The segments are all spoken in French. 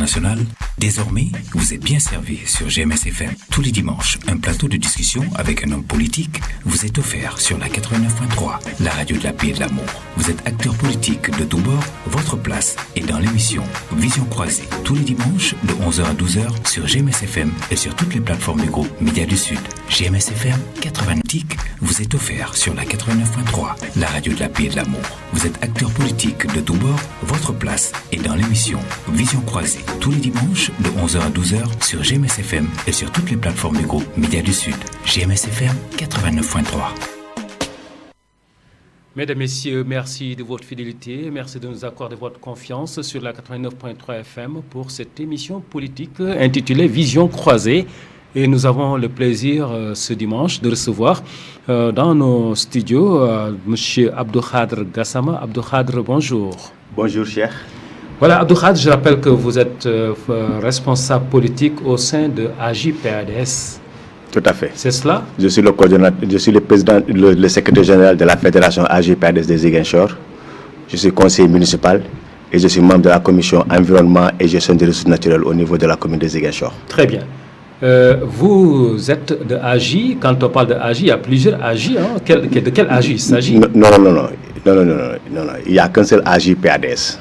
international, désormais, vous êtes bien servi sur GMS FM. Tous les dimanches, un plateau de discussion avec un homme politique vous est offert sur la 89.3, la radio de la paix et de l'amour. Vous êtes acteur politique de tous bords, votre place est dans l'émission Vision Croisée. Tous les dimanches, de 11h à 12h sur GMS FM et sur toutes les plateformes du groupe Média du Sud. GMS FM 89 vous est offert sur la 89.3, la radio de la paix et de l'amour. Vous êtes acteur politique de tous bords, votre place est dans l'émission Vision Croisée. Tous les dimanches, de 11h à 12h sur GMS FM et sur toutes les plateformes du groupe Média du Sud. GMS FM 89.3. Mesdames, Messieurs, merci de votre fidélité. Merci de nous accorder votre confiance sur la 89.3 FM pour cette émission politique intitulée Vision Croisée. Et nous avons le plaisir ce dimanche de recevoir dans nos studios M. Abdou Khadre Gassama. Abdou Khadre, bonjour. Bonjour, Cheikh. Voilà, Abdou Khadre, je rappelle que vous êtes responsable politique au sein de AJ-PADS. Tout à fait. C'est cela? Je suis le coordonnateur, je suis le président, le secrétaire général de la fédération AJ-PADS de Ziguinchor. Je suis conseiller municipal et je suis membre de la commission environnement et gestion des ressources naturelles au niveau de la commune de Ziguinchor. Très bien. Vous êtes de AJ. Quand on parle de AJ, il y a plusieurs AJ. Hein? De quel AJ il s'agit? Non. Il n'y a qu'un seul AJ-PADS.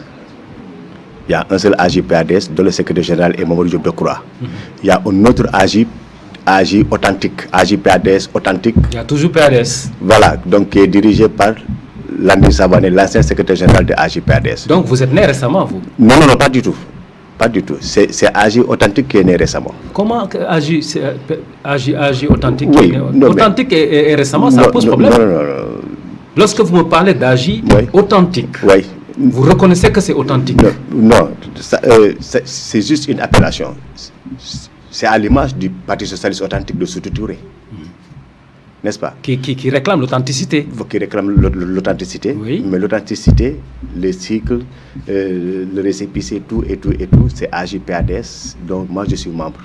Il y a un seul AJ-PADS dont le secrétaire général est Mamadou Diop Decroix. Il y a un autre AJ authentique, AJ-PADS authentique. Il y a toujours PADS. Voilà, donc qui est dirigé par Landry Savané, l'ancien secrétaire général de AJ-PADS. Donc vous êtes né récemment, vous? Non, pas du tout. Pas du tout. C'est AJ authentique qui est né récemment. Comment AJ authentique oui, authentique et récemment, ça pose problème? Non. Lorsque vous me parlez d'AJ authentique, oui. Vous reconnaissez que c'est authentique? Non, c'est juste une appellation. C'est à l'image du Parti socialiste authentique de Sékou Touré. N'est-ce pas? Qui réclame l'authenticité. Qui réclame l'authenticité, oui. Mais l'authenticité, le cycle, le récépissé, tout, c'est AJ-PADS, dont moi je suis membre.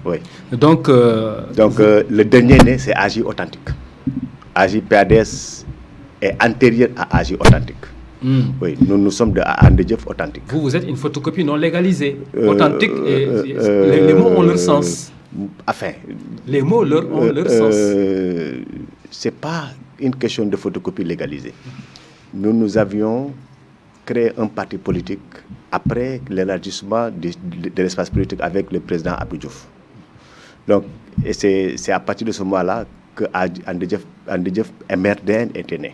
Oui. Donc le dernier né, c'est AJ authentique. AJ-PADS est antérieur à AJ authentique. Oui, nous sommes de Andedjeuf authentique. Vous êtes une photocopie non légalisée. Authentique, les mots ont leur sens. Enfin, les mots ont leur sens. C'est pas une question de photocopie légalisée. Nous avions créé un parti politique après l'élargissement de l'espace politique avec le président Abdou Diouf. Donc, c'est à partir de ce moment-là que Andedjeuf MRDN était né.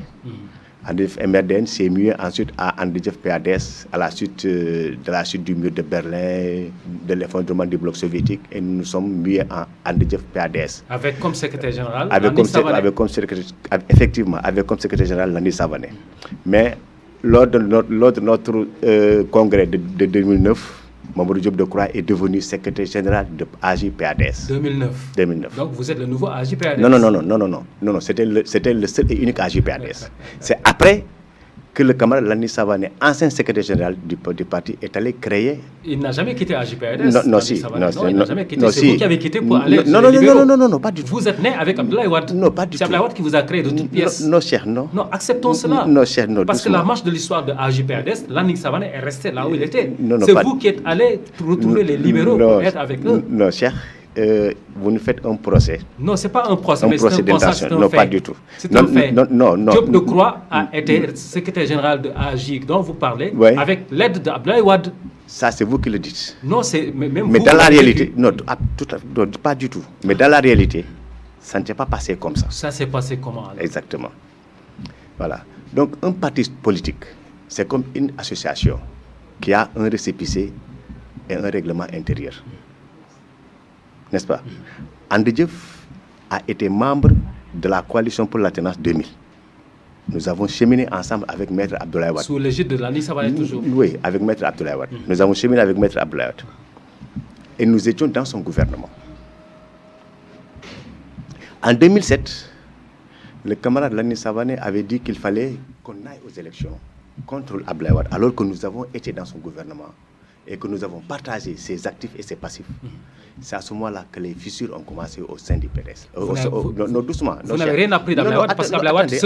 Andedjeuf MRDN s'est mué ensuite à Andedjeuf PADS à la suite de la chute du mur de Berlin, de l'effondrement du bloc soviétique, et nous nous sommes mués en Andedjeuf PADS. Avec comme secrétaire général effectivement, avec comme secrétaire général Landry Savané. Mais lors de notre congrès de 2009, Mamadou Diop Decroix est devenu secrétaire général de AJ-PADS. 2009. Donc vous êtes le nouveau AJ-PADS? Non, c'était le seul et unique AJ-PADS. C'est après que le camarade Landry Savané, ancien secrétaire général du parti, est allé créer... Il n'a jamais quitté AJ-PADS? Non, il n'a jamais quitté. C'est vous qui avez quitté pour aller Non, pas du tout. Vous êtes né avec Abdoulaye Wade? Non, pas du tout. C'est Abdoulaye Wade qui vous a créé de toutes pièces? Non, cher, non. Non, acceptons cela. Non, cher, non. Parce que la marche de l'histoire de AJ-PADS, Landry Savané est resté là où il était. C'est vous qui êtes allé retrouver les libéraux pour être avec eux? Non, cher. Vous nous faites un procès. Non, ce n'est pas un procès, mais c'est un constat. Non, pas du tout. C'est un fait. Non. Diop Decroix a été secrétaire général de AJ dont vous parlez, avec l'aide d'Abdoulaye Wade. Ça, c'est vous qui le dites. Non, c'est même mais vous. Dans la réalité, non, pas du tout. Mais dans la réalité, ça ne s'est pas passé comme ça. Ça s'est passé comment alors? Exactement. Voilà. Donc, un parti politique, c'est comme une association qui a un récépissé et un règlement intérieur. N'est-ce pas? Andedjeuf a été membre de la coalition pour l'alternance 2000. Nous avons cheminé ensemble avec Maître Abdoulaye Wade. Sous l'égide de Landry Savané toujours? Oui, avec Maître Abdoulaye Wade. Nous avons cheminé avec Maître Abdoulaye Wade. Et nous étions dans son gouvernement. En 2007, le camarade Landry Savané avait dit qu'il fallait qu'on aille aux élections contre Abdoulaye Wade, alors que nous avons été dans son gouvernement. et que nous avons partagé ses actifs et ses passifs, c'est à ce moment-là que les fissures ont commencé au sein du PDS. Non, doucement. Vous n'avez rien appris d'Abdoulaye Wade parce qu'Abdoulaye Wade, ce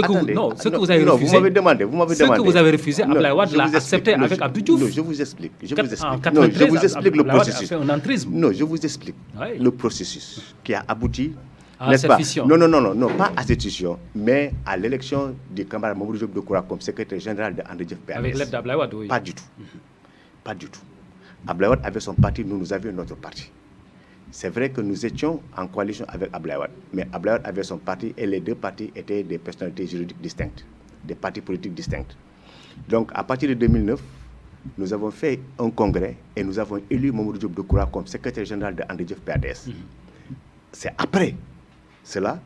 que vous avez refusé, vous m'avez demandé. Ce que vous avez refusé, Abdoulaye Wade l'a accepté avec Abdou Diouf. Non, je vous explique. En 93, je vous explique le processus. a fait un entrisme. Non, je vous explique le processus qui a abouti. À cette fission. Non, pas à cette fission, mais à l'élection du camarade Mamadou Diop Decroix comme secrétaire général de André Diouf PADS. Avec l'aide d'Abdoulaye Wade, oui. Pas du tout. Pas du tout. Abdoulaye Wade avait son parti, nous avions notre parti. C'est vrai que nous étions en coalition avec Abdoulaye Wade, mais Abdoulaye Wade avait son parti et les deux partis étaient des personnalités juridiques distinctes, des partis politiques distincts. Donc, à partir de 2009, nous avons fait un congrès et nous avons élu Mamadou Diop Decroix comme secrétaire général de André Diouf PADS. C'est après cela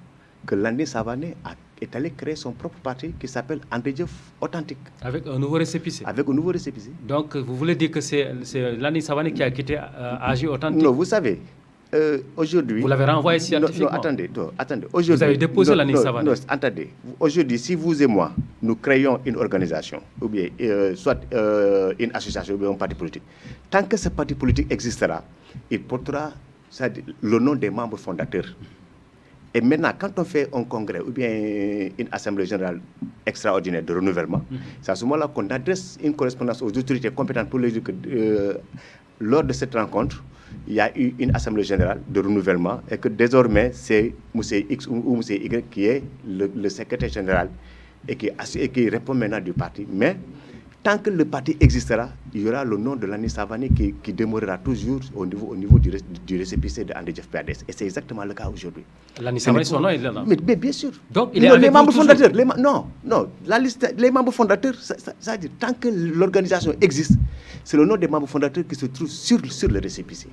que Landing Savané est allé créer son propre parti qui s'appelle André Diouf Authentique. Avec un nouveau récépissé. Avec un nouveau récépissé. Donc, vous voulez dire que c'est Landing Savané qui a quitté AG Authentique? Non, vous savez, aujourd'hui... Vous l'avez renvoyé scientifiquement? Non, attendez. Vous avez déposé Landing Savané? Non, attendez. Aujourd'hui, si vous et moi, nous créons une organisation, ou bien soit une association, ou bien un parti politique, tant que ce parti politique existera, il portera le nom des membres fondateurs. Et maintenant, quand on fait un congrès ou bien une assemblée générale extraordinaire de renouvellement, c'est à ce moment-là qu'on adresse une correspondance aux autorités compétentes pour les dire que lors de cette rencontre, il y a eu une assemblée générale de renouvellement et que désormais, c'est M. X ou M. Y qui est le secrétaire général et qui répond maintenant du parti. Mais tant que le parti existera, il y aura le nom de Landing Savané qui demeurera toujours au niveau du récépissé de André Diouf PADS. Et c'est exactement le cas aujourd'hui. Landing Savané, son nom est là. Mais bien sûr. Donc, il est avec les vous membres toujours. fondateurs. La liste, les membres fondateurs, ça veut dire tant que l'organisation existe, c'est le nom des membres fondateurs qui se trouve sur le récépissé.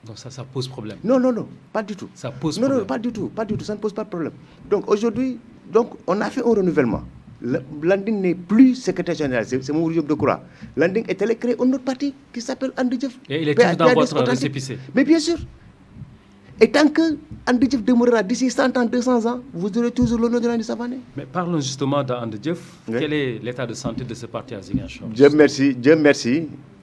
Donc ça pose problème. Non, pas du tout. Ça pose problème. Non, pas du tout, ça ne pose pas de problème. Donc aujourd'hui, on a fait un renouvellement. Landing n'est plus secrétaire général, c'est Mamadou Diop Decroix. Landing est allé créer un autre parti qui s'appelle André Diouf. Et il est toujours dans votre récépissé. Mais bien sûr. Et tant que André Diouf demeurera d'ici 100 ans, 200 ans, vous aurez toujours le nom de Landing Savané. Mais parlons justement d'André Diouf. Oui. Quel est l'état de santé de ce parti à Ziguinchor?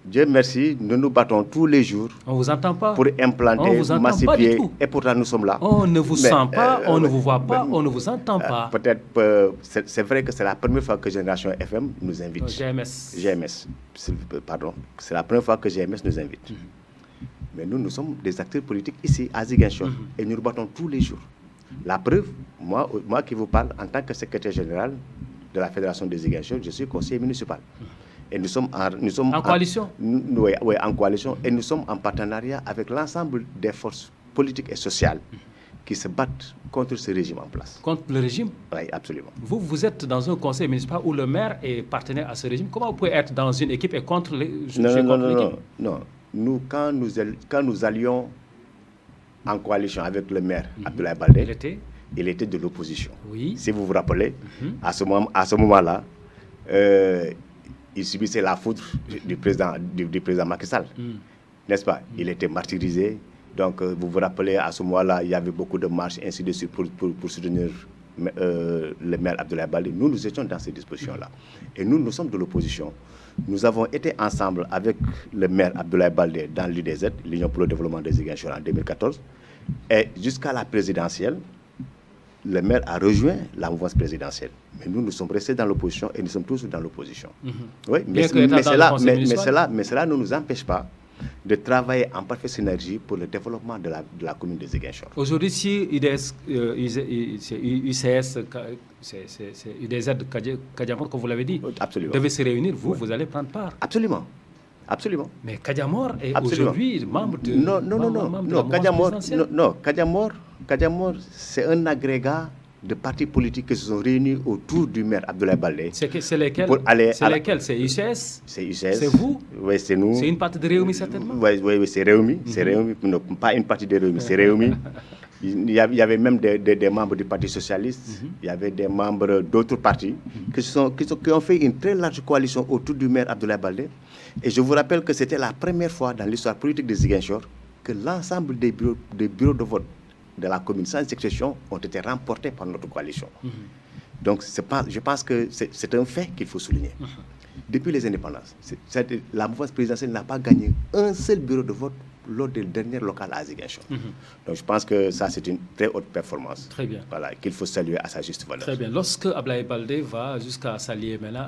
Dieu merci, nous nous battons tous les jours. On ne vous entend pas. Pour implanter, massifier, et pourtant nous sommes là. On ne vous sent pas, on ne vous voit pas, on ne vous entend pas. Peut-être, c'est vrai que c'est la première fois que Génération FM nous invite. GMS, pardon. C'est la première fois que GMS nous invite. Mais nous sommes des acteurs politiques ici à Ziguinchor et nous nous battons tous les jours. La preuve, moi qui vous parle, en tant que secrétaire général de la Fédération des Ziguinchor, je suis conseiller municipal. Et nous sommes en coalition. Oui, en coalition. Et nous sommes en partenariat avec l'ensemble des forces politiques et sociales qui se battent contre ce régime en place. Contre le régime? Oui, absolument. Vous êtes dans un conseil municipal où le maire est partenaire à ce régime. Comment vous pouvez être dans une équipe et contre l'équipe? Non. Nous, quand nous allions en coalition avec le maire Abdoulaye Baldé, il était de l'opposition. Oui. Si vous vous rappelez, à ce moment-là, il subissait la foudre du président Macky Sall, n'est-ce pas? Il était martyrisé. Donc, vous vous rappelez, à ce moment-là, il y avait beaucoup de marches, ainsi de suite, pour soutenir le maire Abdoulaye Baldé. Nous étions dans ces dispositions-là. Et nous sommes de l'opposition. Nous avons été ensemble avec le maire Abdoulaye Baldé dans l'UDZ, l'Union pour le développement des Ziguinchor, en 2014. Et jusqu'à la présidentielle, le maire a rejoint la mouvance présidentielle. Mais nous sommes restés dans l'opposition et nous sommes toujours dans l'opposition. Oui, mais cela ne nous empêche pas de travailler en parfaite synergie pour le développement de la commune de Ziguinchor. Aujourd'hui, si UDZ Kadiamor, comme vous l'avez dit, devait se réunir, vous allez prendre part. Absolument. Mais Kadiamor est aujourd'hui membre de Kadiamor, c'est un agrégat de partis politiques qui se sont réunis autour du maire Abdoulaye Baldé. C'est lesquels? C'est UCS? C'est UCS. C'est vous? Oui, c'est nous. C'est une partie de Réumi, certainement? Oui, c'est Réumi. C'est Réumi. Non, pas une partie de Réumi, c'est Réumi. Il y avait même des membres du Parti socialiste, il y avait des membres d'autres partis qui ont fait une très large coalition autour du maire Abdoulaye Baldé. Et je vous rappelle que c'était la première fois dans l'histoire politique de Ziguinchor que l'ensemble des bureaux de vote de la commune sans exception ont été remportés par notre coalition. Donc je pense que c'est un fait qu'il faut souligner. depuis les indépendances, la mouvance présidentielle n'a pas gagné un seul bureau de vote lors des dernières locales à Ziguinchor. Donc je pense que ça, c'est une très haute performance. Très bien. Voilà, qu'il faut saluer à sa juste valeur. Très bien. Lorsque Abdoulaye Baldé va jusqu'à s'allier maintenant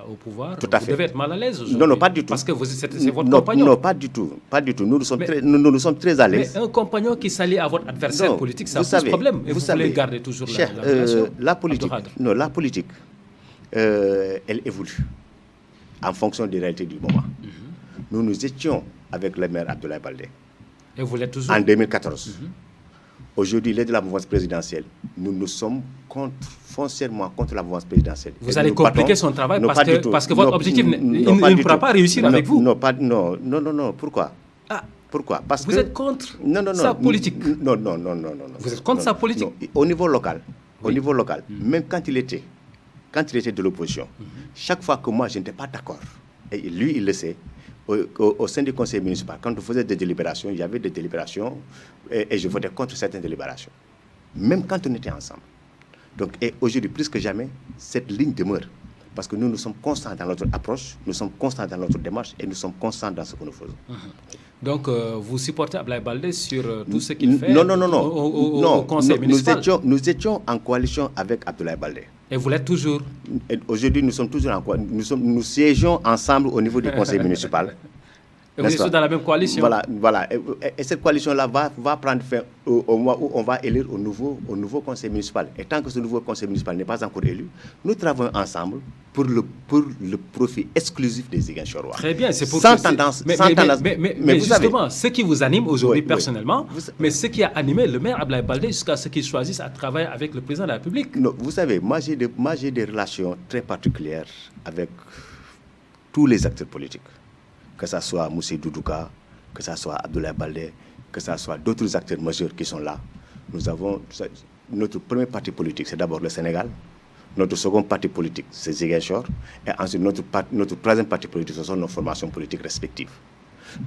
au pouvoir, Tout à fait. vous devez être mal à l'aise aujourd'hui. Non, pas du tout. Parce que c'est votre compagnon. Non, pas du tout. Pas du tout. Nous sommes très à l'aise. Mais un compagnon qui s'allie à votre adversaire politique, ça pose problème. Et vous voulez garder toujours la relation. La politique, elle évolue en fonction des réalités du moment. Nous étions avec le maire Abdoulaye Baldé. Et vous l'êtes toujours. En 2014. Aujourd'hui, l'aide de la mouvance présidentielle, nous sommes foncièrement contre la mouvance présidentielle. Vous allez compliquer son travail parce que votre objectif, il ne pourra pas réussir avec vous. Non. Pourquoi? Pourquoi? Parce vous êtes contre sa politique. Non. Vous êtes contre sa politique. Au niveau local, même quand il était de l'opposition, chaque fois que moi je n'étais pas d'accord, et lui il le sait, au sein du conseil municipal, quand on faisait des délibérations, il y avait des délibérations et je votais contre certaines délibérations, même quand on était ensemble. Donc, et aujourd'hui, plus que jamais, cette ligne demeure. Parce que nous sommes constants dans notre approche, nous sommes constants dans notre démarche et nous sommes constants dans ce que nous faisons. Donc, vous supportez Abdoulaye Baldé sur tout ce qu'il fait Non. Au conseil municipal. Nous étions en coalition avec Abdoulaye Baldé. Et vous l'êtes toujours? Aujourd'hui, nous sommes toujours en coalition. Nous siégeons ensemble au niveau du conseil municipal. Et vous êtes dans la même coalition? Voilà. Et cette coalition-là va prendre fin au mois où on va élire au nouveau conseil municipal. Et tant que ce nouveau conseil municipal n'est pas encore élu, nous travaillons ensemble pour le profit exclusif des Ziguinchorois. Très bien, c'est pour sans tendance. Mais vous justement, ce qui vous anime aujourd'hui personnellement, mais ce qui a animé le maire Abdoulaye Baldé jusqu'à ce qu'il choisisse à travailler avec le président de la République. Non, vous savez, moi j'ai des relations très particulières avec tous les acteurs politiques. Que ce soit Moussé Doudouka, que ce soit Abdoulaye Baldé, que ce soit d'autres acteurs majeurs qui sont là. Nous avons notre premier parti politique, c'est d'abord le Sénégal. Notre second parti politique, c'est Ziguinchor. Et ensuite, notre troisième parti politique, ce sont nos formations politiques respectives.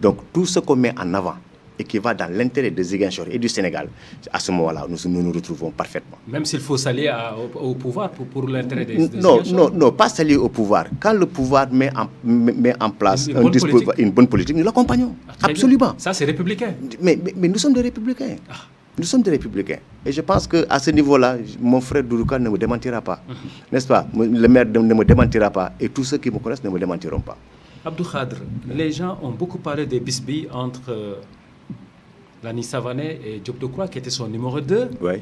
Donc, tout ce qu'on met en avant et qui va dans l'intérêt de Ziguinchor et du Sénégal, à ce moment-là, nous retrouvons parfaitement. Même s'il faut s'allier au pouvoir pour l'intérêt des Ziguinchor? Non, pas s'allier au pouvoir. Quand le pouvoir met en place une bonne politique, nous l'accompagnons. Absolument. Bien. Ça, c'est républicain. Mais nous sommes des républicains. Nous sommes des républicains. Et je pense qu'à ce niveau-là, mon frère Doudouka ne me démentira pas. N'est-ce pas? Le maire ne me démentira pas. Et tous ceux qui me connaissent ne me démentiront pas. Abdou Khadre, les gens ont beaucoup parlé des bisbilles entre Lani Savané et Diop Decroix, qui était son numéro 2. Oui.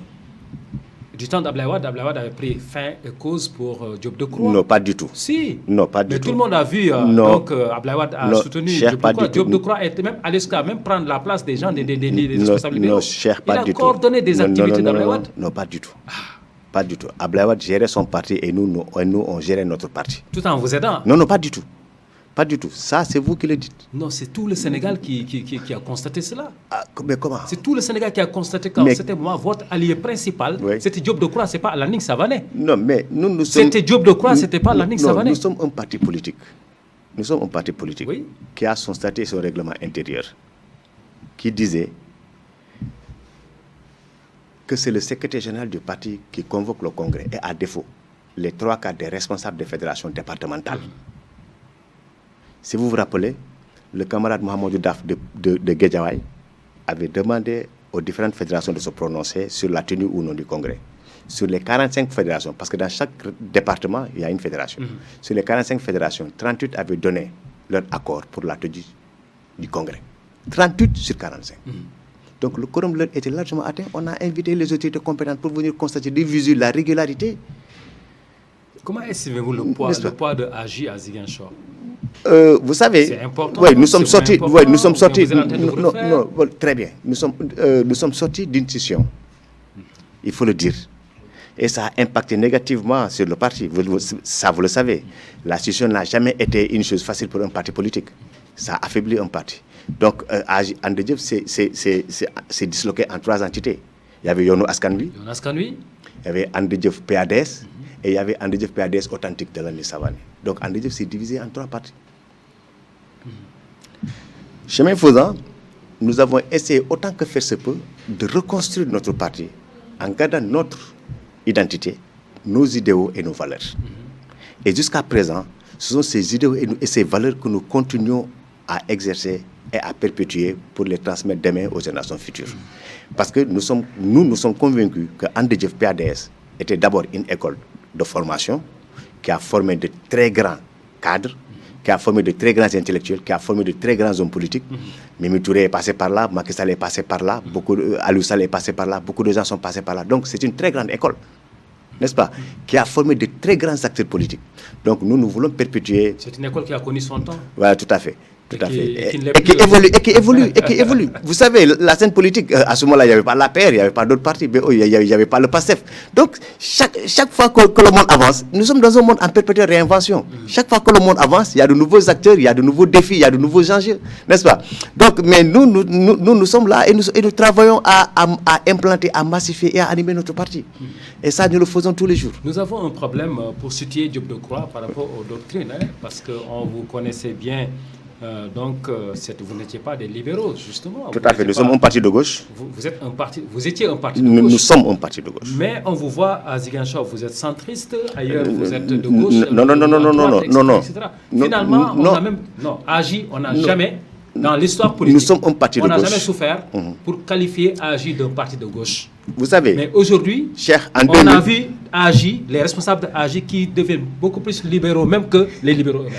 Du temps d'Abdoulaye Wade, Abdoulaye Wade avait pris fin et cause pour Diop Decroix. Non, pas du tout. Si. Non, pas du tout. Mais tout le monde a vu, donc Abdoulaye Wade a soutenu Diop Decroix. Diop Decroix était même allé jusqu'à même prendre la place des gens, des responsables libéraux. Non, cher, pas du tout. Il a coordonné des activités d'Abdoulaye Wade. Non, pas du tout. Pas du tout. Abdoulaye Wade gérait son parti et nous, on gérait notre parti. Tout en vous aidant? Non, pas du tout. Pas du tout. Ça, c'est vous qui le dites. Non, c'est tout le Sénégal qui a constaté cela. Mais comment? C'est tout le Sénégal qui a constaté qu'en ce moment, votre allié principal, c'était Diop Decroix, ce n'est pas Lani Savané. Non, mais nous sommes... C'était Diop Decroix, ce n'était pas Lani Savané. Nous sommes un parti politique. Nous sommes un parti politique qui a son statut et son règlement intérieur, qui disait que c'est le secrétaire général du parti qui convoque le congrès et à défaut, les 3/4 des responsables des fédérations départementales. Si vous vous rappelez, le camarade Mohamedou Daf de Guédiawaye avait demandé aux différentes fédérations de se prononcer sur la tenue ou non du congrès. Sur les 45 fédérations, parce que dans chaque département, il y a une fédération. Sur les 45 fédérations, 38 avaient donné leur accord pour la tenue du congrès. 38 sur 45. Donc le quorum était largement atteint. On a invité les autorités compétentes pour venir constater de visu la régularité. Comment estimez-vous le poids de AJ à Ziguinchor? Vous savez, c'est important. Oui, nous sommes sortis. Très bien. Nous sommes sortis d'une scission. Il faut le dire. Et ça a impacté négativement sur le parti. Ça, vous le savez. La scission n'a jamais été une chose facile pour un parti politique. Ça a affaibli un parti. Donc, Andedjev s'est disloqué en 3 entités. Il y avait Yono Askanui. Il y avait Andedjev PADS. Et il y avait Andedjev PADS authentique de Lani Savané. Donc, Andedjev s'est divisé en 3 parties. Chemin faisant, nous avons essayé autant que faire se peut de reconstruire notre parti en gardant notre identité, nos idéaux et nos valeurs. Et jusqu'à présent, Ce sont ces idéaux et ces valeurs que nous continuons à exercer et à perpétuer pour les transmettre demain aux générations futures. Parce que nous sommes convaincus que Andejef PADS était d'abord une école de formation qui a formé de très grands cadres, qui a formé de très grands intellectuels, qui a formé de très grands hommes politiques. Mimi Touré est passé par là, Macky Sall est passé par là, Aliou Sall est passé par là, beaucoup de gens sont passés par là. Donc c'est une très grande école, n'est-ce pas, qui a formé de très grands acteurs politiques. Donc nous voulons perpétuer... C'est une école qui a connu son temps. Voilà, tout à fait. Tout à fait. Et qui évolue. Vous savez, la scène politique, à ce moment-là, il n'y avait pas l'APR, il n'y avait pas d'autres partis, mais il n'y avait pas le PASTEF. Donc, chaque fois que le monde avance, nous sommes dans un monde en perpétuelle réinvention. Chaque fois que le monde avance, il y a de nouveaux acteurs, il y a de nouveaux défis, il y a de nouveaux enjeux, n'est-ce pas? Donc, mais nous sommes là et nous travaillons à implanter, à massifier et à animer notre parti. Et ça, nous le faisons tous les jours. Nous avons un problème pour situer Diop Decroix par rapport aux doctrines, parce qu'on vous connaissait bien. Vous n'étiez pas des libéraux, justement. Tout à fait, nous sommes un parti de gauche. Vous étiez un parti de gauche. Nous sommes un parti de gauche. Mais on vous voit à Ziguinchor, vous êtes centriste, ailleurs vous êtes de gauche. Non. Finalement, on a même agi, on n'a jamais, dans l'histoire politique, nous sommes un parti de gauche. On n'a jamais souffert pour qualifier AJ d'un parti de gauche. Vous savez, mais aujourd'hui, on a vu AJ, les responsables de AJ qui deviennent beaucoup plus libéraux, même que les libéraux eux-mêmes.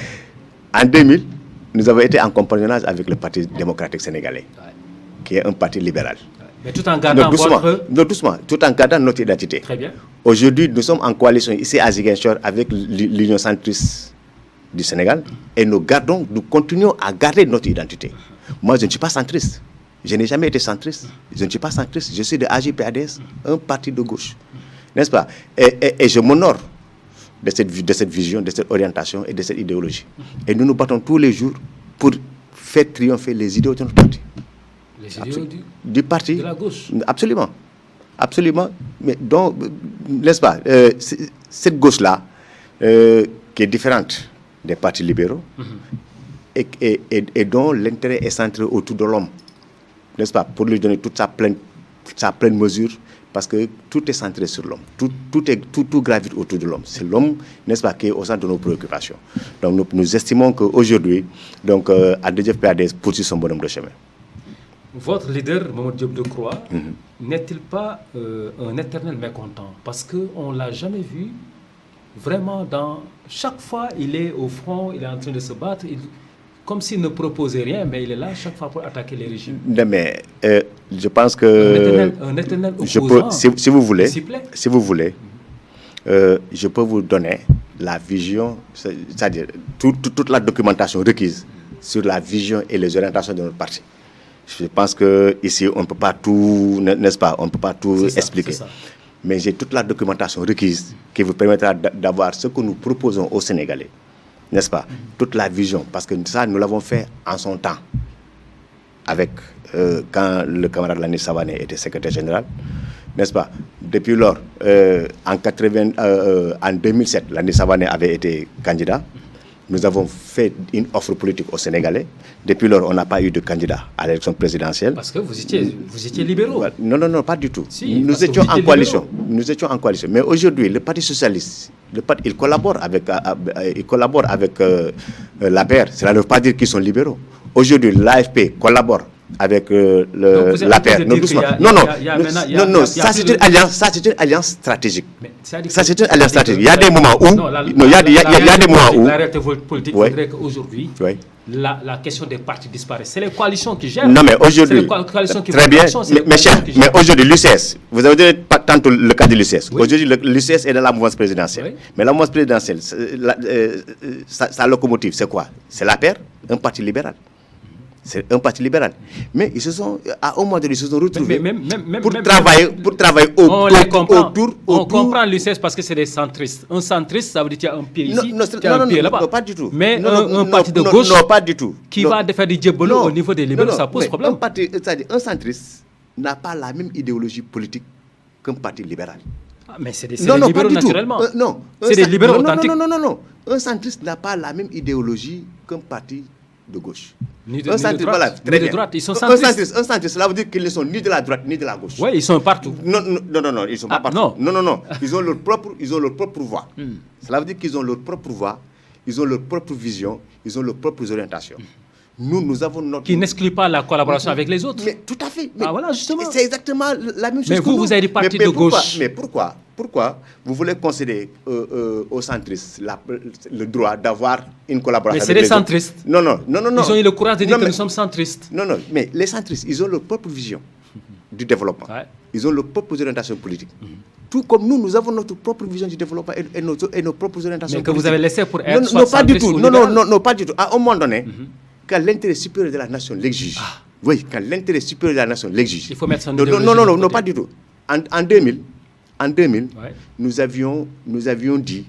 En 2000, nous avons été en compagnonnage avec le Parti démocratique sénégalais, qui est un parti libéral. Mais tout en gardant tout en gardant notre identité. Très bien. Aujourd'hui, nous sommes en coalition ici à Ziguinchor avec l'Union centriste du Sénégal et nous continuons à garder notre identité. Moi, je ne suis pas centriste. Je n'ai jamais été centriste. Je ne suis pas centriste. Je suis de AJ/PADS, un parti de gauche. N'est-ce pas? Et je m'honore de cette vision, de cette orientation et de cette idéologie. Et nous nous battons tous les jours pour faire triompher les idéaux de notre parti. Les idéaux du parti. De la gauche. Absolument. Absolument. Mais donc, n'est-ce pas, cette gauche-là, qui est différente des partis libéraux, et dont l'intérêt est centré autour de l'homme, n'est-ce pas, pour lui donner toute sa pleine mesure, parce que tout est centré sur l'homme. Tout gravite autour de l'homme. C'est l'homme, n'est-ce pas, qui est au centre de nos préoccupations. Donc nous estimons qu'aujourd'hui, Andejef PADS poursuit son bonhomme de chemin. Votre leader, Mamadou Diop Decroix, n'est-il pas un éternel mécontent? Parce qu'on ne l'a jamais vu vraiment chaque fois, il est au front, il est en train de se battre, comme s'il ne proposait rien, mais il est là chaque fois pour attaquer les régimes. Non, mais je pense que... Un éternel opposant, si vous voulez, je peux vous donner la vision, c'est-à-dire toute la documentation requise sur la vision et les orientations de notre parti. Je pense qu'ici, on ne peut pas tout, n'est-ce pas, on ne peut pas tout expliquer. Mais j'ai toute la documentation requise qui vous permettra d'avoir ce que nous proposons aux Sénégalais. N'est-ce pas? Toute la vision, parce que ça, nous l'avons fait en son temps, avec quand le camarade Landing Savané était secrétaire général, n'est-ce pas? Depuis lors, en 2007, Landing Savané avait été candidat. Nous avons fait une offre politique aux Sénégalais. Depuis lors, on n'a pas eu de candidat à l'élection présidentielle. Parce que vous étiez libéraux. Non, pas du tout. Si, nous étions en coalition. Nous étions en coalition. Mais aujourd'hui, le Parti socialiste, il collabore avec l'APR. Cela ne veut pas dire qu'ils sont libéraux. Aujourd'hui, l'AFP collabore avec l'APR. Non, ça c'est une alliance stratégique. Ça c'est une alliance stratégique. Il y a des moments où... La réalité politique voudrait qu'aujourd'hui, la question des partis disparaisse. C'est les coalitions qui gèrent. Non, mais aujourd'hui... Très bien, mais aujourd'hui, l'UCS, vous avez dit pas tantôt le cas de l'UCS. Aujourd'hui, l'UCS est dans la mouvance présidentielle. Mais la mouvance présidentielle, sa locomotive, c'est quoi? C'est l'APR, un parti libéral. C'est un parti libéral. Mais ils se sont, à un moment donné, ils se sont retrouvés pour travailler autour. On comprend l'UCS parce que c'est des centristes. Un centriste, ça veut dire qu'il y a un pied ici, il y a un pied là-bas. Non, pas du tout. Mais un parti de gauche pas du tout. Qui va faire du djebolo au niveau des libéraux, ça pose problème. Un centriste n'a pas la même idéologie politique qu'un parti libéral. Mais c'est des libéraux naturellement. C'est des libéraux authentiques. Non. Un centriste n'a pas la même idéologie qu'un parti de gauche. Ni de droite, ils sont centristes. Un centriste, cela veut dire qu'ils ne sont ni de la droite ni de la gauche. Oui, ils sont partout. Non, ils ne sont pas partout. Non. Ils ont leur propre voix. Cela veut dire qu'ils ont leur propre voix ils ont leur propre vision, ils ont leurs propres orientations. Nous avons notre... Qui n'exclut pas la collaboration avec les autres. Mais tout à fait. Mais voilà, justement. C'est exactement la même chose. Mais vous avez des partis de gauche. Mais pourquoi vous voulez concéder aux centristes le droit d'avoir une collaboration avec les autres? Mais c'est des centristes. Non. Ils ont eu le courage de dire que nous sommes centristes. Non, mais les centristes, ils ont leur propre vision du développement. Ouais. Ils ont leurs propres orientations politiques. Tout comme nous avons notre propre vision du développement et nos propres orientations politiques. Mais que vous avez laissé pour être non, pas du tout. Non, pas du tout. À un moment donné, quand l'intérêt supérieur de la nation l'exige, oui, quand l'intérêt supérieur de la nation l'exige. Il faut mettre son non, pas du tout. En 2000, ouais. nous avions dit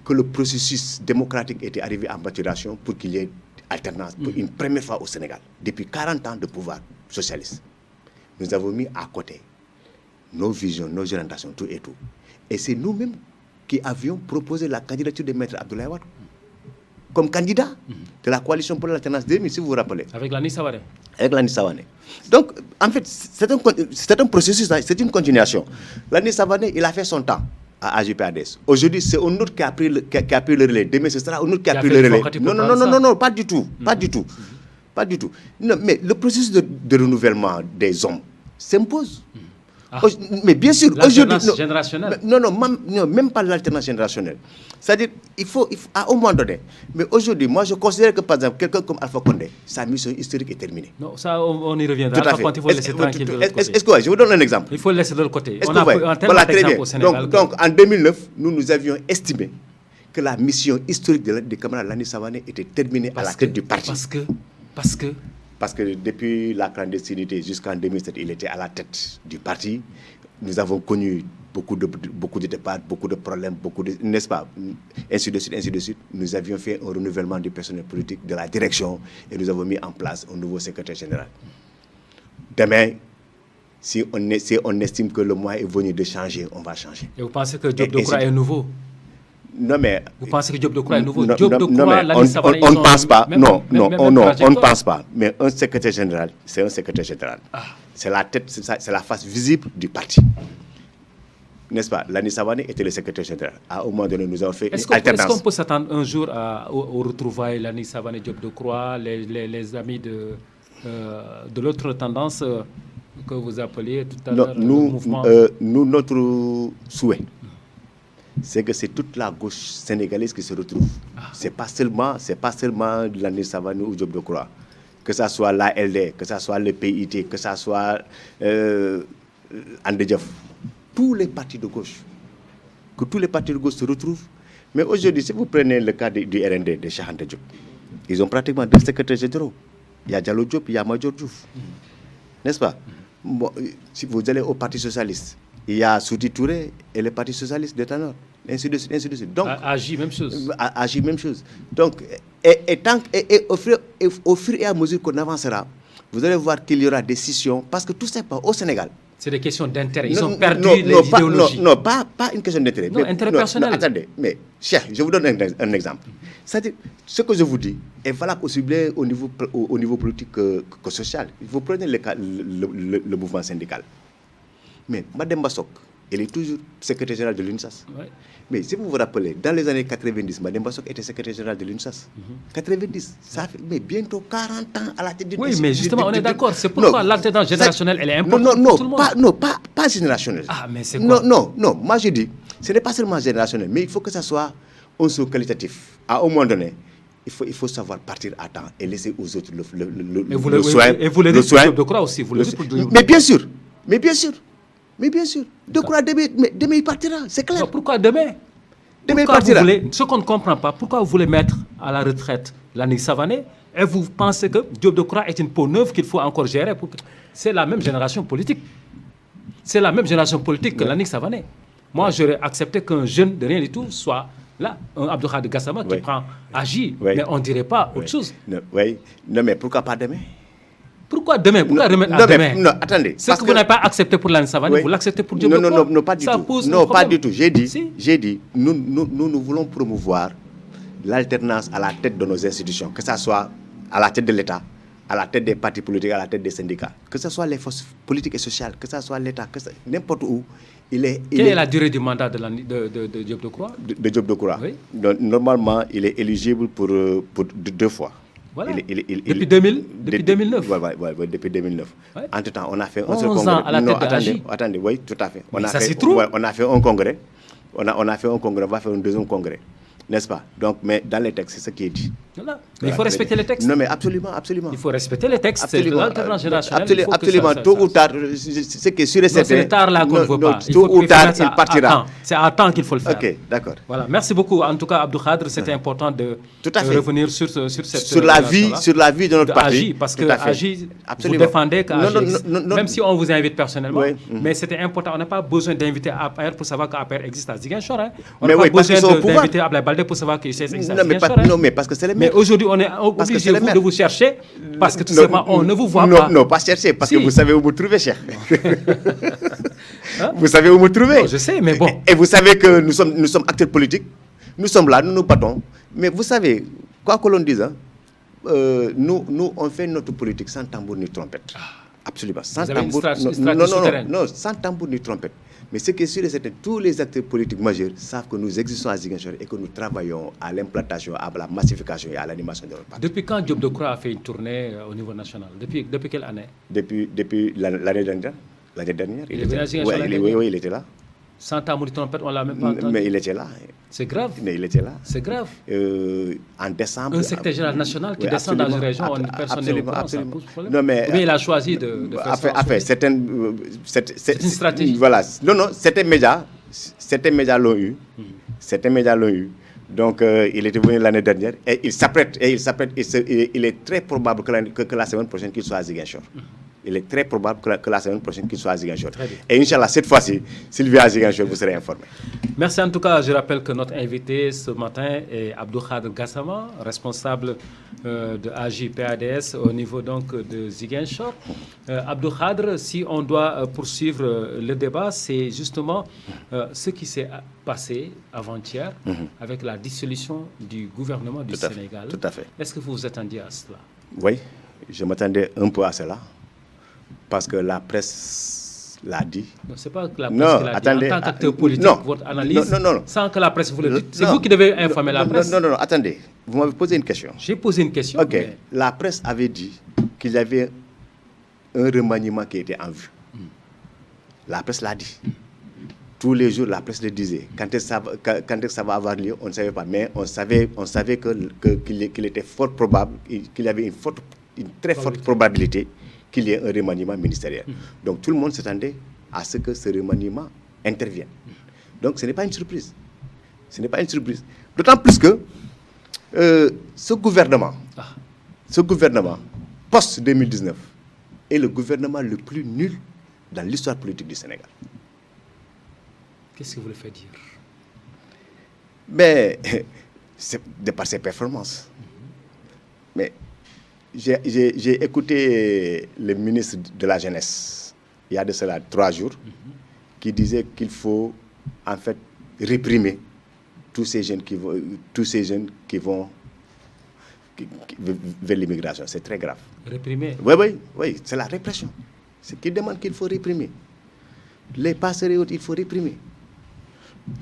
que le processus démocratique était arrivé à maturation pour qu'il y ait alternance pour une première fois au Sénégal, depuis 40 ans de pouvoir socialiste. Nous avons mis à côté nos visions, nos orientations, tout et tout. Et c'est nous-mêmes qui avions proposé la candidature de Maître Abdoulaye Wade comme candidat de la coalition pour l'alternance 2000, si vous vous rappelez. Avec Lani Savané. Avec Lani Savané. Donc, en fait, c'est un processus, c'est une continuation. Lani Savané, il a fait son temps à AGPADS. Aujourd'hui, c'est un autre qui a pris le relais. Demain, ce sera un autre qui a pris le relais. Non, pas du tout. Pas du tout. Pas du tout. Non, mais le processus de renouvellement des hommes s'impose. Mais bien sûr, l'alternance générationnelle. Non, même pas l'alternance générationnelle. C'est-à-dire, il faut à un moment donné. Mais aujourd'hui, moi, je considère que, par exemple, quelqu'un comme Alpha Condé, sa mission historique est terminée. Non, ça, on y reviendra. Alpha Condé, il faut le laisser tranquille de l'autre côté. Est-ce que je vous donne un exemple? Il faut le laisser de l'autre côté. On a un tel exemple au Sénégal. Donc, en 2009, nous avions estimé que la mission historique de camarade Lani Savané était terminée à la tête du parti. Parce que depuis la clandestinité jusqu'en 2007, il était à la tête du parti. Nous avons connu beaucoup de départs, beaucoup de problèmes, n'est-ce pas? Ainsi de suite. Nous avions fait un renouvellement du personnel politique, de la direction, et nous avons mis en place un nouveau secrétaire général. Demain, si on estime que le mois est venu de changer, on va changer. Et vous pensez que Diop Decroix est nouveau? Non, mais... Vous pensez que Diop Decroix est nouveau? On ne pense pas. On ne pense pas. Mais un secrétaire général, c'est un secrétaire général. C'est la tête, c'est la face visible du parti. N'est-ce pas? Lani Savané était le secrétaire général. À un moment donné, nous avons fait une alternance. Est-ce qu'on peut s'attendre un jour au retrouvailles Lani Savané, Diop Decroix, les amis de l'autre tendance que vous appeliez tout à l'heure, le mouvement? Notre souhait, c'est que c'est toute la gauche sénégalaise qui se retrouve. C'est pas seulement Lani Savané ou Diop Decroix. Que ça soit l'ALD, que ça soit le PIT, que ça soit Andedjaf. Tous les partis de gauche. Que tous les partis de gauche se retrouvent. Mais aujourd'hui, si vous prenez le cas du RND, de Cheikh Anta Diop, ils ont pratiquement 2 secrétaires généraux. Il y a Diallo Diop, il y a Madior Diouf. N'est-ce pas? Bon, si vous allez au Parti Socialiste, il y a Souti Touré et le Parti Socialiste de Tanor. Ainsi de suite. Donc, agit même chose. Agit même chose. Donc, au fur et à mesure qu'on avancera, vous allez voir qu'il y aura des scissions. Parce que tout simplement, au Sénégal, c'est des questions d'intérêt. Ils ont perdu les idéologies. Non, pas une question d'intérêt. Non, intérêt personnel. Attendez, mais cher, je vous donne un exemple. C'est-à-dire, ce que je vous dis est valable aussi bien au niveau politique que social. Vous prenez le mouvement syndical. Mais Madame Bassok, elle est toujours secrétaire générale de l'UNSAS. Ouais. Mais si vous vous rappelez, dans les années 90, Madame Bassok était secrétaire générale de l'UNSAS. 90, ça fait bientôt 40 ans à la tête du... Oui, mais justement, on est d'accord. C'est pourquoi l'alternance générationnelle, elle est importante pour tout le monde. Pas générationnelle. Ah, mais c'est quoi? Non. Moi, je dis, ce n'est pas seulement générationnel, mais il faut que ça soit un saut qualitatif. À un moment donné, il faut savoir partir à temps et laisser aux autres le soin. Et vous le dites pour Diop Decroix aussi. Mais bien sûr. Decroix, demain, il partira, c'est clair. Non, pourquoi demain? Demain, il partira. Ce qu'on ne comprend pas, pourquoi vous voulez mettre à la retraite Lani Savané et vous pensez que Diop Decroix est une peau neuve qu'il faut encore gérer? C'est la même génération politique. C'est la même génération politique que Lani Savané. Moi, j'aurais accepté qu'un jeune de rien du tout soit là, un Abdou Khadre Gassama qui agit, mais on ne dirait pas autre chose. Non, mais pourquoi pas demain? Pourquoi demain? Pourquoi remettre à demain? Non, attendez. Ce que vous n'avez pas accepté pour Lani Savané, vous l'acceptez pour Diop Decroix? Non, pas du tout. Non, pas du tout. J'ai dit, nous voulons promouvoir l'alternance à la tête de nos institutions, que ce soit à la tête de l'État, à la tête des partis politiques, à la tête des syndicats, que ce soit les forces politiques et sociales, que ce soit l'État, n'importe où, Quelle est la durée du mandat de Diop Decroix? De Diop Decroix. Oui. Donc, normalement, il est éligible pour 2 fois. Voilà. Depuis 2009. Oui, depuis 2009. Ouais. Entre-temps, on a fait 11 ans à la tête de AJ. Attendez, oui, tout à fait. Mais ça s'y trouve. On a fait un congrès. On a fait un congrès, on va faire un deuxième congrès. N'est-ce pas? Donc, mais dans les textes, c'est ce qui est dit. Voilà. Mais il faut respecter les textes. Non, mais absolument. Il faut respecter les textes. Absolument. C'est l'alternance générationnelle. Absolument. Tôt ou tard, ce qui est sûr et certain. C'est tard là qu'on ne veut pas. Tôt ou tard, il partira. C'est à temps qu'il faut le faire. Ok, d'accord. Voilà. Merci beaucoup. En tout cas, Abdou Khadre, c'était important de revenir sur la vie de notre parti. AJ, parce que AJ, vous défendez qu'AJ, même si on vous invite personnellement, mais c'était important. On n'a pas besoin d'inviter APR pour savoir qu'APR existe à Ziguinchor. On n'a pas besoin d'inviter Ablaye Baldé pour savoir qu'il existe à Ziguinchor. Non, mais parce que c'est les mêmes. Mais aujourd'hui, on est obligé de vous chercher parce que tout simplement, on ne vous voit pas. Non, pas chercher, parce que vous savez où vous trouvez, cher. Vous savez où vous trouvez. Je sais, mais bon. Et vous savez que nous sommes acteurs politiques. Nous sommes là, nous nous battons. Mais vous savez, quoi que l'on dise, nous, on fait notre politique sans tambour ni trompette. Absolument. Sans tambour. Non, sans tambour ni trompette. Mais ce qui est sûr, c'est que tous les acteurs politiques majeurs savent que nous existons à Ziguinchor et que nous travaillons à l'implantation, à la massification et à l'animation de notre parti. Depuis quand Diop Decroix a fait une tournée au niveau national? Depuis quelle année? Depuis l'année dernière. L'année dernière. Il est venu à Ziguinchor? Oui, il était là. Sans tambour ni trompette, on ne l'a même pas entendu. Mais il était là. C'est grave. Mais il était là. C'est grave. En décembre. Un secrétaire général national qui descend dans une région où personne n'est au courant, ça pose problème. Non, mais il a choisi de faire ça. C'est une stratégie. Voilà. Non, certains médias l'ont eu. Certains médias l'ont eu. Donc, il était venu l'année dernière et il s'apprête. Il est très probable que la semaine prochaine qu'il soit à Ziguinchor. Il est très probable que la semaine prochaine qu'il soit à Ziguinchor. Et Inch'Allah, cette fois-ci, s'il vient à Ziguinchor, vous serez informé. Merci en tout cas. Je rappelle que notre invité ce matin est Abdou Khadre Gassama, responsable de AJ-PADS au niveau donc de Ziguinchor. Abdou Khadre, si on doit poursuivre le débat, c'est justement ce qui s'est passé avant-hier avec la dissolution du gouvernement du Sénégal. Tout à fait. Est-ce que vous vous attendiez à cela? Oui, je m'attendais un peu à cela. Parce que la presse l'a dit. Non, ce n'est pas que la presse qui l'a dit. En tant qu'acteur politique, votre analyse, sans que la presse vous le dise, c'est vous qui devez informer la presse. Non, attendez. Vous m'avez posé une question. J'ai posé une question. Ok. Mais... La presse avait dit qu'il y avait un remaniement qui était en vue. La presse l'a dit. Tous les jours, la presse le disait. Quand est-ce que ça va avoir lieu, on ne savait pas. Mais on savait qu'il était fort probable, qu'il y avait une très forte probabilité qu'il y ait un remaniement ministériel. Donc tout le monde s'attendait à ce que ce remaniement intervienne. Donc ce n'est pas une surprise. Ce n'est pas une surprise. D'autant plus que ce gouvernement, post-2019, est le gouvernement le plus nul dans l'histoire politique du Sénégal. Qu'est-ce que vous le faites dire? Mais, c'est de par ses performances. Mais j'ai écouté le ministre de la Jeunesse, il y a de cela 3 jours, qui disait qu'il faut en fait réprimer tous ces jeunes qui vont vers l'immigration. C'est très grave. Réprimer? Oui, c'est la répression. C'est qu'il demande qu'il faut réprimer. Les passeurs et autres, il faut réprimer.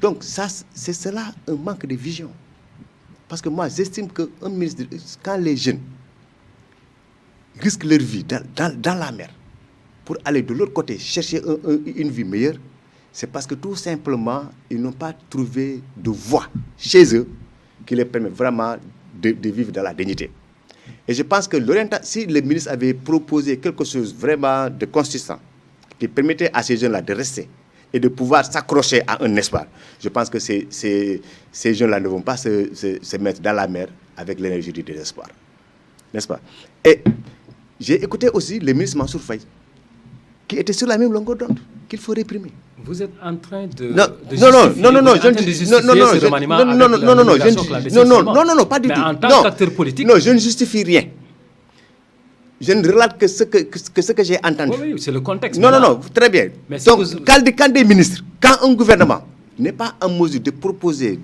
Donc, c'est cela un manque de vision. Parce que moi, j'estime qu'un ministre, quand les jeunes risquent leur vie dans la mer pour aller de l'autre côté chercher une vie meilleure, c'est parce que tout simplement, ils n'ont pas trouvé de voie chez eux qui leur permet vraiment de vivre dans la dignité. Et je pense que si le ministre avait proposé quelque chose vraiment de consistant, qui permettait à ces jeunes-là de rester et de pouvoir s'accrocher à un espoir, je pense que ces jeunes-là ne vont pas se mettre dans la mer avec l'énergie du désespoir. N'est-ce pas? Et j'ai écouté aussi le ministre Mansour Faye, qui était sur la même longueur d'onde, qu'il faut réprimer. Vous êtes en train de... Non, pas du tout. Mais en tant qu'acteur politique... Non, je ne justifie rien. Je ne relate que ce que j'ai entendu. Oui, c'est le contexte. Non, très bien. Mais si quand des ministres, quand un gouvernement n'est pas en mesure de proposer